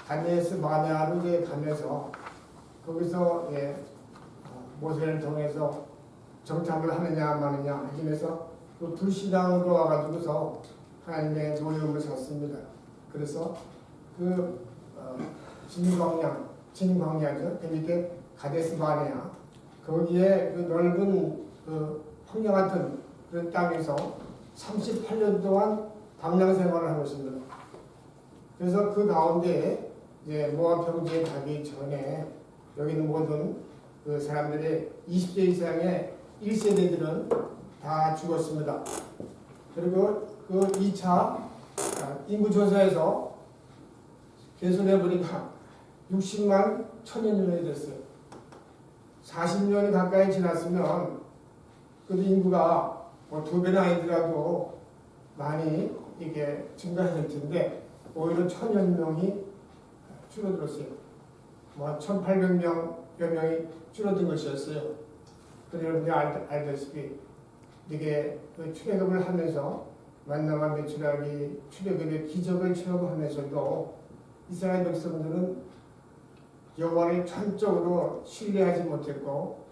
가데스 바네아로 이제 가면서 거기서 모세를 통해서 정착을 하느냐 마느냐 하면서 그 불신앙으로 와가지고서 하나님의 노여움을 샀습니다. 그래서 그 진광야죠. 그 밑에 가데스 바네아 거기에 그 넓은 그 황야 같은 그런 땅에서 38년 동안 방랑 생활을 하고 있습니다. 그래서 그 가운데 이제 모압 평지에 가기 전에 여기는 모든 그 사람들의 20세 이상의 1세대들은 다 죽었습니다. 그리고 그 2차 인구조사에서 계산해 보니까 60만 1000여 됐어요. 40년이 가까이 지났으면 그래도 인구가 뭐 2배나 아니더라도 많이 이게 증가했을 텐데 오히려 1000여 명이 줄어들었어요. 뭐 1800명여 명이 줄어든 것이었어요. 그래서 여러분이 알다시피 이게 그 출애굽을 하면서 만나와 메추라기 출애굽의 기적을 체험하면서도 이스라엘 백성들은 여호와를 전적으로 신뢰하지 못했고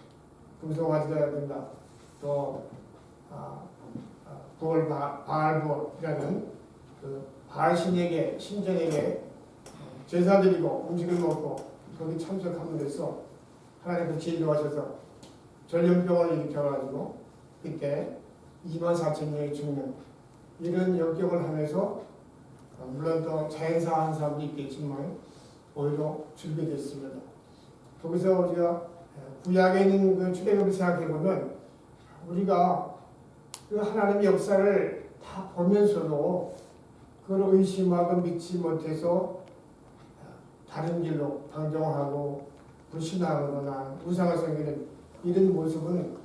금송아지라든가 또 바알보라는 그 바알신에게 신전에게 제사 드리고 음식을 먹고 거기 참석함으로써 하나님께서 진료하셔서 전염병을 일으켜가지고 그때 24,000명이 죽는 이런 역경을 하면서 물론 또 자연사한 사람도 있겠지만 오히려 줄게 됐습니다. 거기서 우리가 구약에 있는 그 출애굽을 생각해보면 우리가 그 하나님의 역사를 다 보면서도 그걸 의심하고 믿지 못해서 다른 길로 방종하고 불신앙으로나 우상을 섬기는 이런 모습은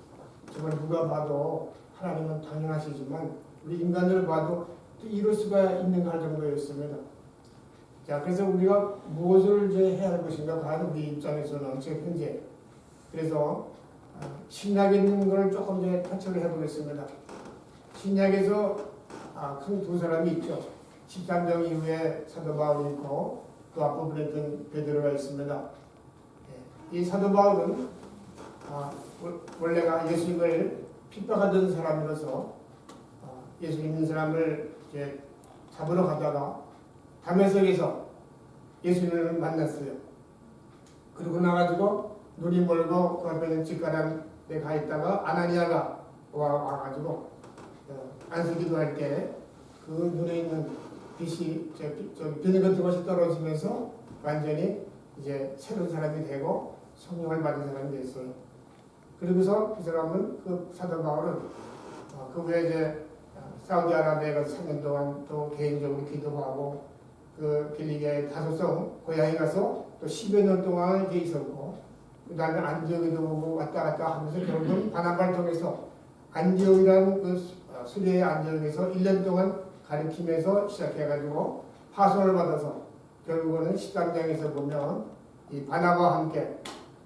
정말 누가 봐도 하나님은 당연하시지만 우리 인간으로 봐도 또 이럴 수가 있는가 할 정도였습니다. 자, 그래서 우리가 무엇을 이제 해야 할 것인가 과연 우리 입장에서는 지금 현재 그래서 신약에 있는 걸 조금 이제 터치를 해보겠습니다. 신약에서 큰 두 사람이 있죠. 13장 이후에 사도 바울이 있고 그 앞부분에 있던 베드로가 있습니다. 이 사도 바울은 원래가 예수님을 핍박하던 사람이라서 예수 믿는 사람을 이제 잡으러 가다가 다메섹에서 예수님을 만났어요. 그러고 나가지고 눈이 멀고 그 앞에 있는 집가람 데 가 있다가 아나니아가 와가지고 안수기도 할 때 그 눈에 있는 빛이 비늘 같은 것이 떨어지면서 완전히 이제 새로운 사람이 되고 성령을 받은 사람이 됐어요. 그러고서 그 사람은 그 사도 바울은 그 후에 이제 사우디아라비아에 가서 3년 동안 또 개인적으로 기도하고 그 빌리게 다소성 고향에 가서 또 10여 년 동안 이렇게 있었고, 그 다음에 안디옥에도 오고 왔다 갔다 하면서 결국 바나바를 통해서 안디옥이라는 그 수리의 안디옥에서 1년 동안 가르치면서 시작해가지고 파송을 받아서 결국은 13장에서 보면 이 바나바와 함께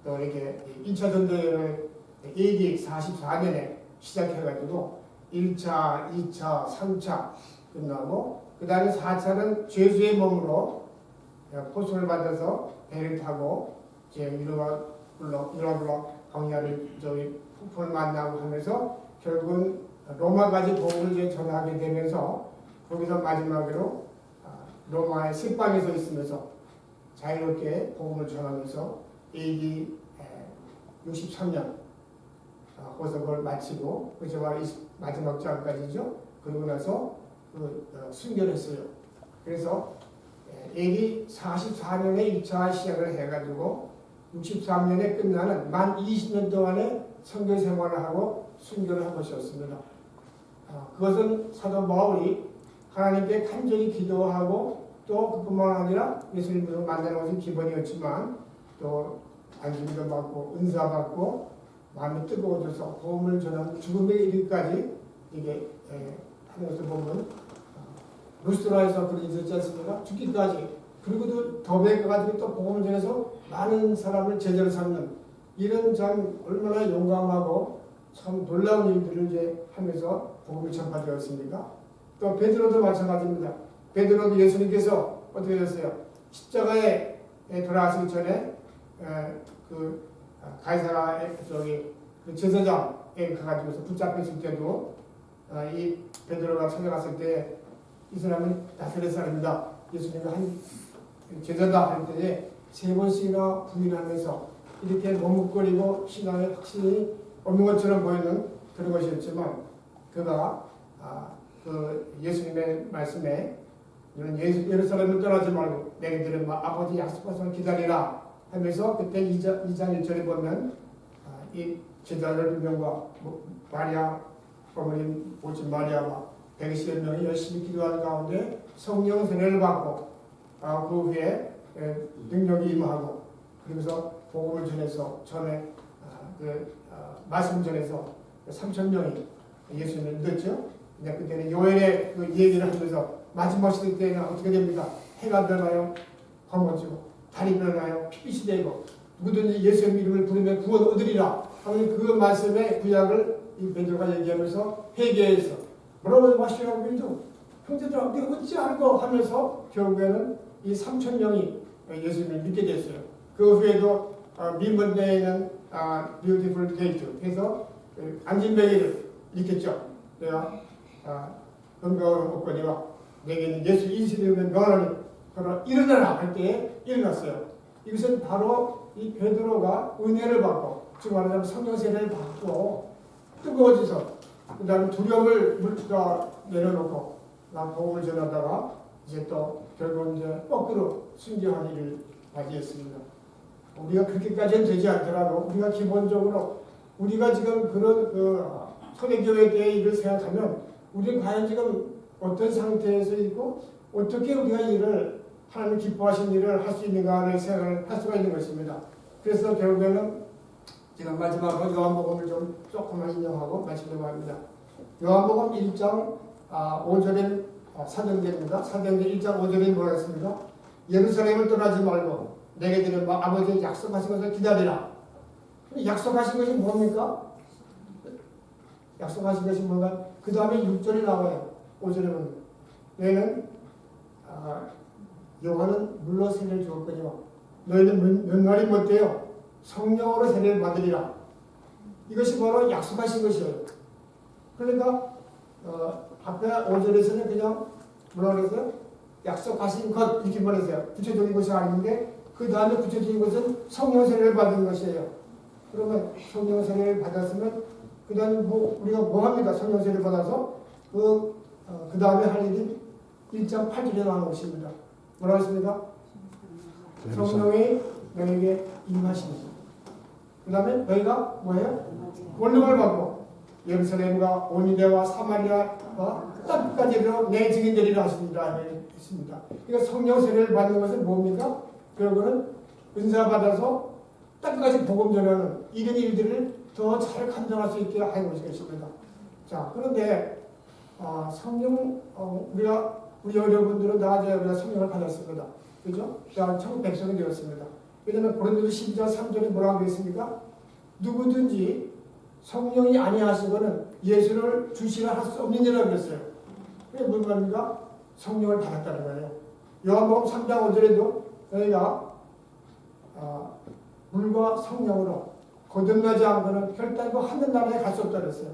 또 이렇게 1차 전도여행을 AD 44년에 시작해가지고 1차, 2차, 3차 끝나고 그 다음에 4차는 죄수의 몸으로 포송을 받아서 배를 타고 이제 유라굴로 광야를 저기 폭포를 만나고 하면서 결국은 로마까지 복음을 이제 전하게 되면서 거기서 마지막으로 로마의 습방에서 있으면서 자유롭게 복음을 전하면서 AD 63년 호석을 마치고 그저 마지막 장까지죠. 그러고 나서 순결했어요. 그래서 AD 44년에 2차 시작을 해가지고 63년에 끝나는 만 20년 동안의 선교 생활을 하고 순교를 한 것이었습니다. 그것은 사도 바울이 하나님께 간절히 기도하고 또 그뿐만 아니라 예수님을 만나는 것이 기본이었지만 또 안수기도 받고 은사 받고 마음이 뜨거워져서 복음을 전하는 죽음에 이르기까지 이게 하는 것을 보면 루스트라에서 그런 일이 있었지 않습니까? 죽기까지. 그리고도 더베 가가지고 또 복음을 전해서 많은 사람을 제자로 삼는 이런 참 얼마나 용감하고 참 놀라운 일들을 이제 하면서 복음을 전파되었습니까? 또 베드로도 마찬가지입니다. 베드로도 예수님께서 어떻게 됐어요? 십자가에 돌아가시기 전에 그 가이사라의 저기 그 제사장에 가가지고서 붙잡혔을 때도 이 베드로가 찾아갔을 때 이 사람은 나사렛 사람이다. 예수님이 한 제자다 할 때에 3번씩이나 부인하면서 이렇게 머뭇거리고 신앙에 확신이 없는 것처럼 보이는 그런 것이었지만 그가 그 예수님의 말씀에 너는 예루살렘을 떠나지 말고 내게 들은 아버지 약속하신 기다리라 하면서 그때 2장 1절에 보면 이 제자들 2명과 마리아 어머님 오신 마리아와 120여 명이 열심히 기도하는 가운데 성령 세례를 받고 그 후에 능력이 임하고 그러면서 복음을 전해서 전에 말씀을 전해서 3,000명이 예수님을 믿었죠. 근데 그때는 요엘의 그 얘기를 하면서 마지막 시대 때는 어떻게 됩니까? 해가 변하여 검어지고 달이 변하여 피빛이 되고 누구든지 예수의 이름을 부르면 구원 얻으리라 하는 그 말씀의 구약을 이 베드로가 얘기하면서 회개해서 뭐라고 마시라고 믿죠? 형제들아 우리가 어찌 알고 하면서 결국에는 이 3,000명이 예수님을 믿게 됐어요. 그 후에도 민번대에는 Beautiful Gate 해서 안진뱅이를 일으켰죠. 내가 건강한 옷거니와 내게는 예수 인식되면 명하노니 그러나 일어나라 할 때에 일어났어요. 이것은 바로 이 베드로가 은혜를 받고 즉 말하자면 성령 세례를 받고 뜨거워져서 그 다음에 두려움을 물다 내려놓고 나 복음을 전하다가 이제 또 결국 이제 거꾸로 순교한 일을 맞이했습니다. 우리가 그렇게까지는 되지 않더라도 우리가 기본적으로 우리가 지금 그런 초대교회에 대해 일을 생각하면 우리는 과연 지금 어떤 상태에서 있고 어떻게 우리가 일을 하나님 기뻐하신 일을 할 수 있는가를 생각을 할 수가 있는 것입니다. 그래서 결국에는 제가 마지막으로 요한복음을 좀 조금만 인용하고 마치려고 합니다. 요한복음 1장 5절에 사도행전입니다. 사도행전 1장 5절에 뭐라 했습니까? 예루살렘을 떠나지 말고 내게 들은 아버지의 약속하신 것을 기다리라. 약속하신 것이 뭡니까? 약속하신 것이 뭔가? 그 다음에 6절이 나와요. 5절에 보면 너희는 요한은 물로 세례를 주었거니와 너희는 몇 날이 못되어 성령으로 세례를 받으리라. 이것이 바로 약속하신 것이에요. 그러니까 앞에 5절에서는 그냥 뭐라 그랬어요? 약속하신 것 이렇게 말했어요. 구체적인 것이 아닌데 그 다음에 구체적인 것은 성령 세례를 받은 것이에요. 그러면 성령 세례를 받았으면 그 다음에 우리가 뭐 합니까? 성령 세례를 받아서 그 다음에 할 일이 1장 8절에 나오는 것입니다. 뭐라고 했습니까? 성령이 너에게 임하시니 그 다음에 너희가 뭐예요? 권능을 받고 예루살렘과 온유대와 사마리아와 땅끝까지 이르러 내 증인되리라 하십니다. 했습니다. 그러니까 성령 세례를 받는 것은 뭡니까? 그러고는 은사 받아서 땅끝까지 복음 전하는 이런 일들을 더 잘 감당할 수 있게 하는 것이겠습니다. 자, 그런데 성령 우리 여러분들은 나중에 우리가 성령을 받았습니다. 그죠? 천국 백성이 되었습니다. 왜냐하면 고린도서 12장 3절에 뭐라고 되어 있습니까? 누구든지 성령이 아니하시고는 예수를 주시라 할 수 없는 일이라고 그랬어요. 그게 무슨 말입니까? 성령을 받았다는 거예요. 요한복음 3장 5절에도 너희가 물과 성령으로 거듭나지 않고는 결단코 하늘나라에 갈 수 없다 그랬어요.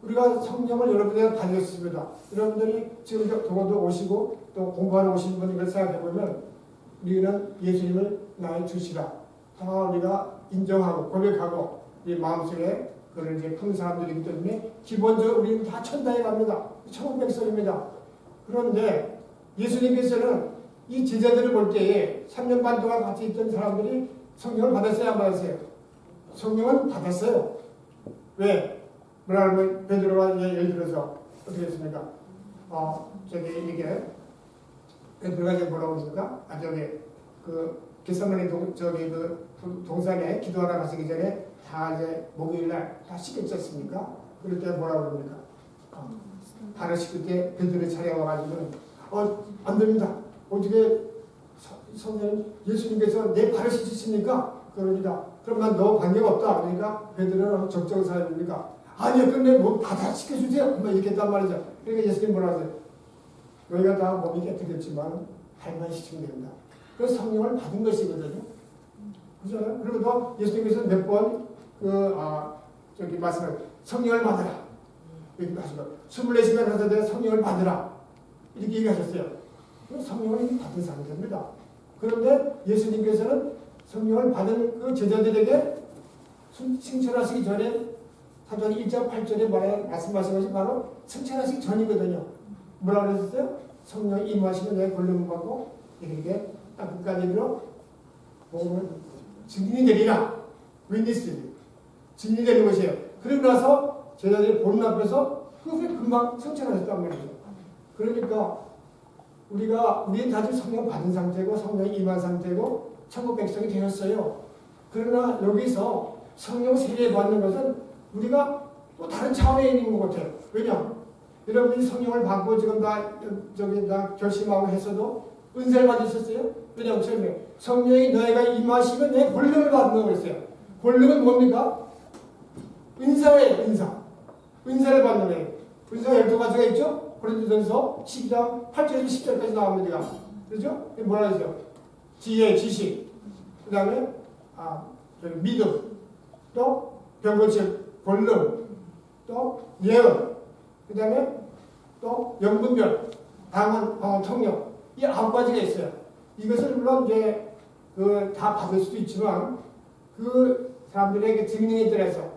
우리가 성령을 여러분들이 받으셨습니다. 여러분들이 지금 도고도 오시고 또 공부하러 오신 분들 생각해보면 우리는 예수님을 나의 주시라 다 우리가 인정하고 고백하고 이 마음속에 그걸 이제 푼 사람들이기 때문에 기본적으로 우리는 다 천당에 갑니다. 천국 백성입니다. 그런데 예수님께서는 이 제자들을 볼 때에 3년 반 동안 같이 있던 사람들이 성령을 받았어요, 안 받았어요? 성령은 받았어요. 왜? 뭐라고 베드로가 예를 들어서 어떻게 했습니까? 이게 베드로가 이제 뭐라고 했습니까? 겟세마네 동산에 기도하러 가시기 전에 다 이제 목요일날 다 씻겼지 않습니까? 그럴 때 뭐라고 그럽니까? 발을 씻을 때 베드로 차려와가지고는 안 됩니다. 어떻게 선생님 예수님께서 내 발을 씻으십니까? 그럽니다. 그럼 난 너 관계가 없다. 그러니까 베드로는 적정한 사람입니까? 아니요, 그럼 내 몸 다 씻겨주세요. 이렇게 했단 말이죠. 그러니까 예수님 뭐라 하세요? 너희가 다 몸이 깨끗했지만 발만 씻으면 됩니다. 그래서 성령을 받은 것이거든요. 그죠? 그리고 또 예수님께서 몇 번 말씀을 성령을 받으라. 이렇게 하시고 24시간 하셔도 성령을 받으라. 이렇게 얘기하셨어요. 성령을 이미 받은 상태입니다. 그런데 예수님께서는 성령을 받은 그 제자들에게 승천하시기 전에 사도행 1장 8절에 말씀하신 것이 바로 승천하시기 전이거든요. 뭐라고 그러셨어요? 성령이 임하시면 내 권능을 받고 이렇게 땅끝까지 이르러 복음을 증인이 되리라. 윈니스 증인이 되는 것이에요. 그러고 나서 제자들이 보는 앞에서 그것을 금방 승천하셨단 말이죠. 그러니까 우리는 다시 성령 받은 상태고 성령이 임한 상태고 천국 백성이 되었어요. 그러나 여기서 성령 세례 받는 것은 우리가 또 다른 차원에 있는 것 같아요. 왜냐? 여러분이 성령을 받고 지금 다 결심하고 했어도 은사를 받으셨어요? 왜냐하면 처음에 성령이 너희가 임하시면 내 권능을 받는다고 했어요. 권능은 뭡니까? 은사예요. 은사를 받는 거예요. 은사 12가지가 있죠? 고린도전서 12장 8절에서 10절까지 나옵니다. 그렇죠? 뭐라 했어요? 지혜, 지식, 그 다음에 믿음, 또 병고침, 권능, 또 예언, 그 다음에 또 영분별, 방언, 통역, 이 9가지가 있어요. 이것을 물론 이제 다 받을 수도 있지만 그 사람들에게 증명에 따라서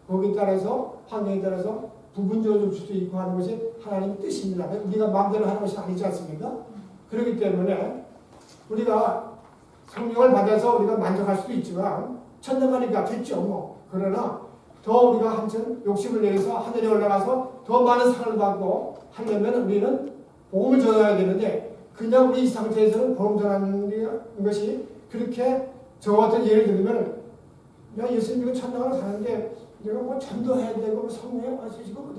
거기에 따라서 환경에 따라서 부분적으로 줄 수도 있고 하는 것이 하나님의 뜻입니다. 우리가 마음대로 하는 것이 아니지 않습니까? 그렇기 때문에 우리가 성령을 받아서 우리가 만족할 수도 있지만 천당가니까 됐죠 뭐. 그러나 더 우리가 한층 욕심을 내서 하늘에 올라가서 더 많은 상을 받고 하려면 우리는 복음을 전해야 되는데 그냥 우리 이 상태에서는 복음 전하는 것이 그렇게 저 같은 예를 들면 내가 예수님 믿고 천당을 가는데 내가 뭐 전도해야 되고 성령에 와주시고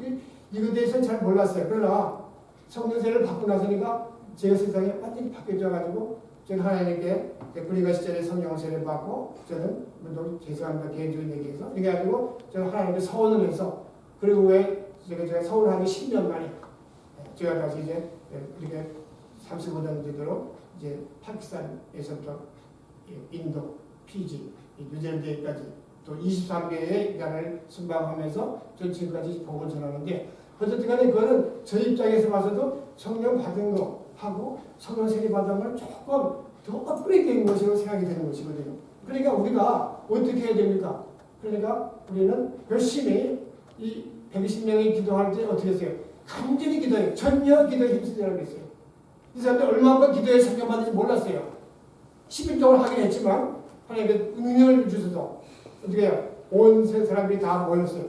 이거에 대해서는 잘 몰랐어요. 그러나 성령 세례를 받고 나서니까 제가 세상에 완전히 바뀌어져가지고 저는 하나님께 불의가 시절에 성령 세례를 받고 저는 물론 죄송합니다. 개인적인 얘기해서 이렇게 해가지고 저는 하나님께 서원을 해서 그리고 왜 제가 서원하기 10년 만에 제가 다시 이제 이렇게 35년 되도록 이제 파키스탄에서부터 인도, 피지, 뉴질랜드까지 또 23개의 나라를 순방하면서 전 지금까지 복음을 전하는데 어쨌든 간에 그거는 저 입장에서 봐서도 성령 받은 거 하고 성령 세례 받은 걸 조금 더 업그레이드된 것으로 생각이 되는 것이거든요. 그러니까 우리가 어떻게 해야 됩니까? 그러니까 우리는 열심히 이 120명이 기도할 때 어떻게 했어요? 간절히 기도해요. 전혀 기도에 힘쓰자고 했어요. 이 사람들 얼마나 기도에 성령 받는지 몰랐어요. 10일 동안 하긴 했지만 하나님께 능력을 주셔서 어떻게 해요? 온 세상 사람들이 다 모였어요.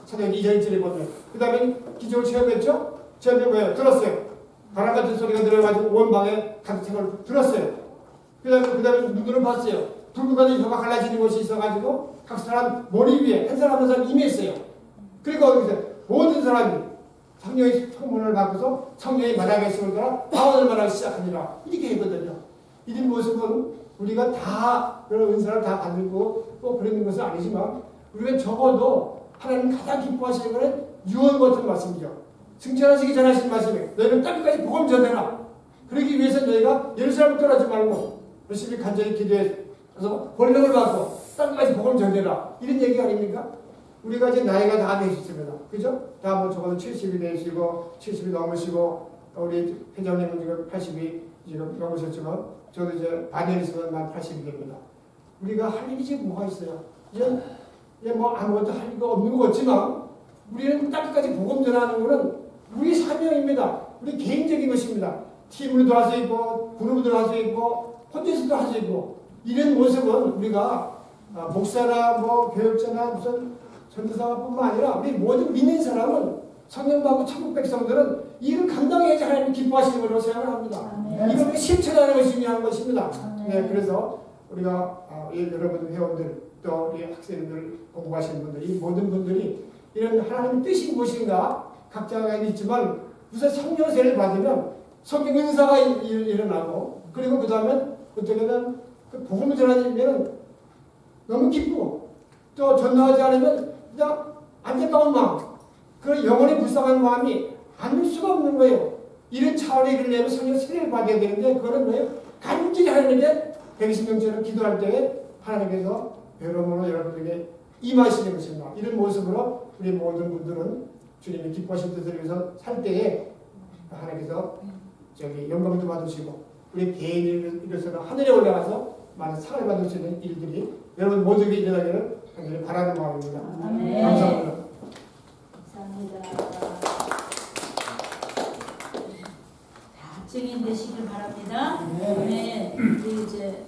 찬양 2절에 보면 그 다음에 기적을 체험했죠? 체험이 뭐예요? 들었어요. 바람 같은 소리가 들어가지고 온 방에 가득 찬 걸 들었어요. 그 다음에 눈으로 봤어요. 붉은 가지 혀가 갈라지는 곳이 있어가지고 각 사람 머리 위에 한 사람 한 사람 임했어요. 그리고 거기서 모든 사람이 성령의 성문을 받고서 성령의 만약에 세우더라 방언을 말하기 시작합니다. 이렇게 했거든요. 이런 모습은 우리가 다 그런 은사를 다 받고 또 그런 것은 아니지만 우리가 적어도 하나님 가장 기뻐하시는 것은 유언 같은 말씀이죠. 승천하시기 전에 하신 말씀이에요. 너희는 땅까지 복음 전해라. 그러기 위해서 너희가 예루살렘을 떠나지 말고 열심히 간절히 기도해서 권력을 받고 땅까지 복음 전해라. 이런 얘기 아닙니까? 우리가 이제 나이가 다 되셨습니다. 그죠? 다 뭐 적어도 70이 되시고 70이 넘으시고 우리 회장님은 지금 80이 지금 넘으셨지만 저도 이제 반년 있으면 만 80이 됩니다. 우리가 할 일이 지금 뭐가 있어요? 이제 뭐 아무것도 할 일이 없는 것 같지만 우리는 땅까지 복음 전하는 것은 우리 사명입니다. 우리 개인적인 것입니다. 팀으로도 할 수 있고 그룹으로도 할 수 있고 혼자서도 할 수 있고 이런 모습은 우리가 목사나 뭐 교육자나 무슨 전도사뿐만 아니라 우리 모든 믿는 사람은 성령받고 천국 백성들은 이를 감당해야지 하나님 기뻐하시는 걸로 생각을 합니다. 이걸 실천하는 것이 중요한 것입니다. 네, 그래서 우리가 여러분 회원들 또 우리 학생들 공부하시는 분들 이 모든 분들이 이런 하나님의 뜻이 무엇인가 각자가 있지만 우선 성령 세례를 받으면 성령 은사가 일어나고 그리고 그 다음에 어떻게든 그 복음을 전하면 너무 기쁘고 또 전도하지 않으면 그냥 안타까운 마음 그런 영혼이 불쌍한 마음이 아닐 수가 없는 거예요. 이런 차원의 일을 내면 성령 세례를 받아야 되는데 그거는 뭐예요? 간절히 하나님께 120명처럼 기도할 때 하나님께서 여러분으로 여러분에게 임하시는 것입니다. 이런 모습으로 우리 모든 분들은 주님의 기뻐하신 뜻을 위해서 살 때에 하나님께서 영광도 받으시고 우리 개인으로서는 하늘에 올라가서 많은 상을 받을 수 있는 일들이 여러분 모두에게 일어나기를 간절히 바라는 마음입니다. 아멘. 감사합니다. 감사합니다. 다 증인 되시길 바랍니다. 네. 우리 이제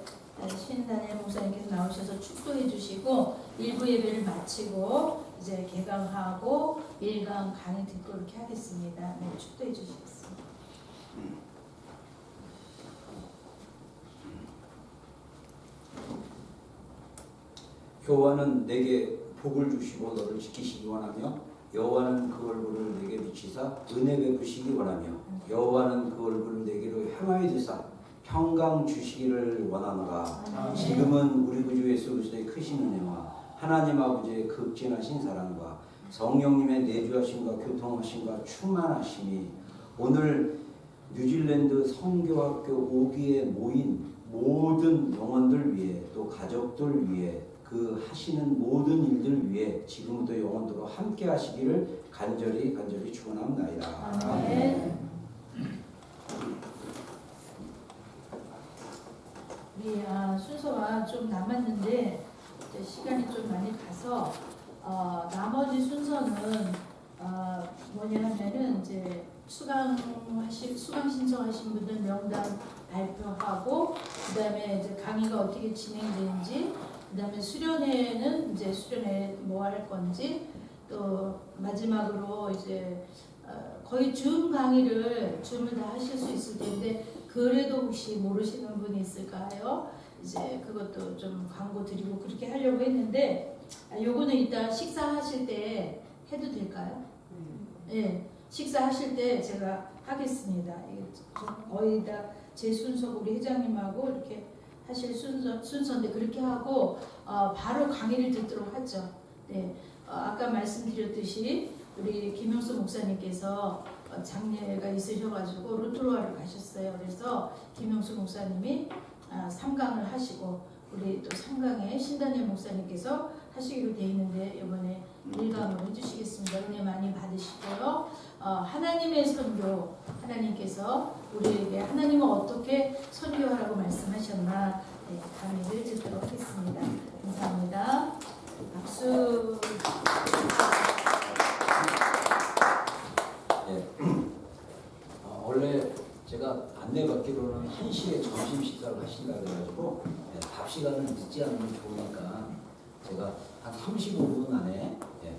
신단의 목사님께서 나오셔서 축도해 주시고 1부 예배를 마치고 이제 개강하고 1강 강의 듣고 이렇게 하겠습니다. 네, 축도해 주시겠습니다. 여호와는 내게 복을 주시고 너를 지키시기 원하며 여호와는 그 얼굴을 내게 비치사 은혜 베푸시기 원하며 여호와는 그 얼굴을 내게로 향하여 드사 평강 주시기를 원하노라. 지금은 우리 구주 예수 그리스도의 크신 은혜와 하나님 아버지의 극진하신 사랑과 성령님의 내주하심과 교통하심과 충만하심이 오늘 뉴질랜드 성교학교 5기에 모인 모든 영혼들 위해 또 가족들 위해 그 하시는 모든 일들 위해 지금부터 영원토록 함께 하시기를 간절히 축원합니다. 아멘. 우리 순서가 좀 남았는데 이제 시간이 좀 많이 가서 나머지 순서는 뭐냐 하면은 이제 수강 신청하신 분들 명단 발표하고 그다음에 이제 강의가 어떻게 진행되는지 그다음에 수련회는 이제 수련회 뭐 할 건지 또 마지막으로 이제 거의 줌 강의를 줌을 다 하실 수 있을 텐데 그래도 혹시 모르시는 분이 있을까요? 이제 그것도 좀 광고 드리고 그렇게 하려고 했는데 요거는 이따 식사하실 때 해도 될까요? 네, 식사하실 때 제가 하겠습니다. 거의 다 제 순서 우리 회장님하고 이렇게 하실 순서인데 그렇게 하고 바로 강의를 듣도록 하죠. 네, 아까 말씀드렸듯이 우리 김영수 목사님께서 장례가 있으셔가지고 로토루아를 가셨어요. 그래서 김영수 목사님이 3강을 하시고 우리 또 3강에 신다니엘 목사님께서 하시기로 돼 있는데 이번에 1강으로 해주시겠습니다. 은혜 많이 받으시고요. 하나님의 선교, 하나님께서 우리에게 하나님은 어떻게 선교하라고 말씀하셨나 강의를 듣도록 하겠습니다. 감사합니다. 박수. 네. 원래 제가 안내받기로는 1시에 점심 식사를 하신다 그래가지고 밥 시간을 늦지 않으면 좋으니까 제가 한 35분 안에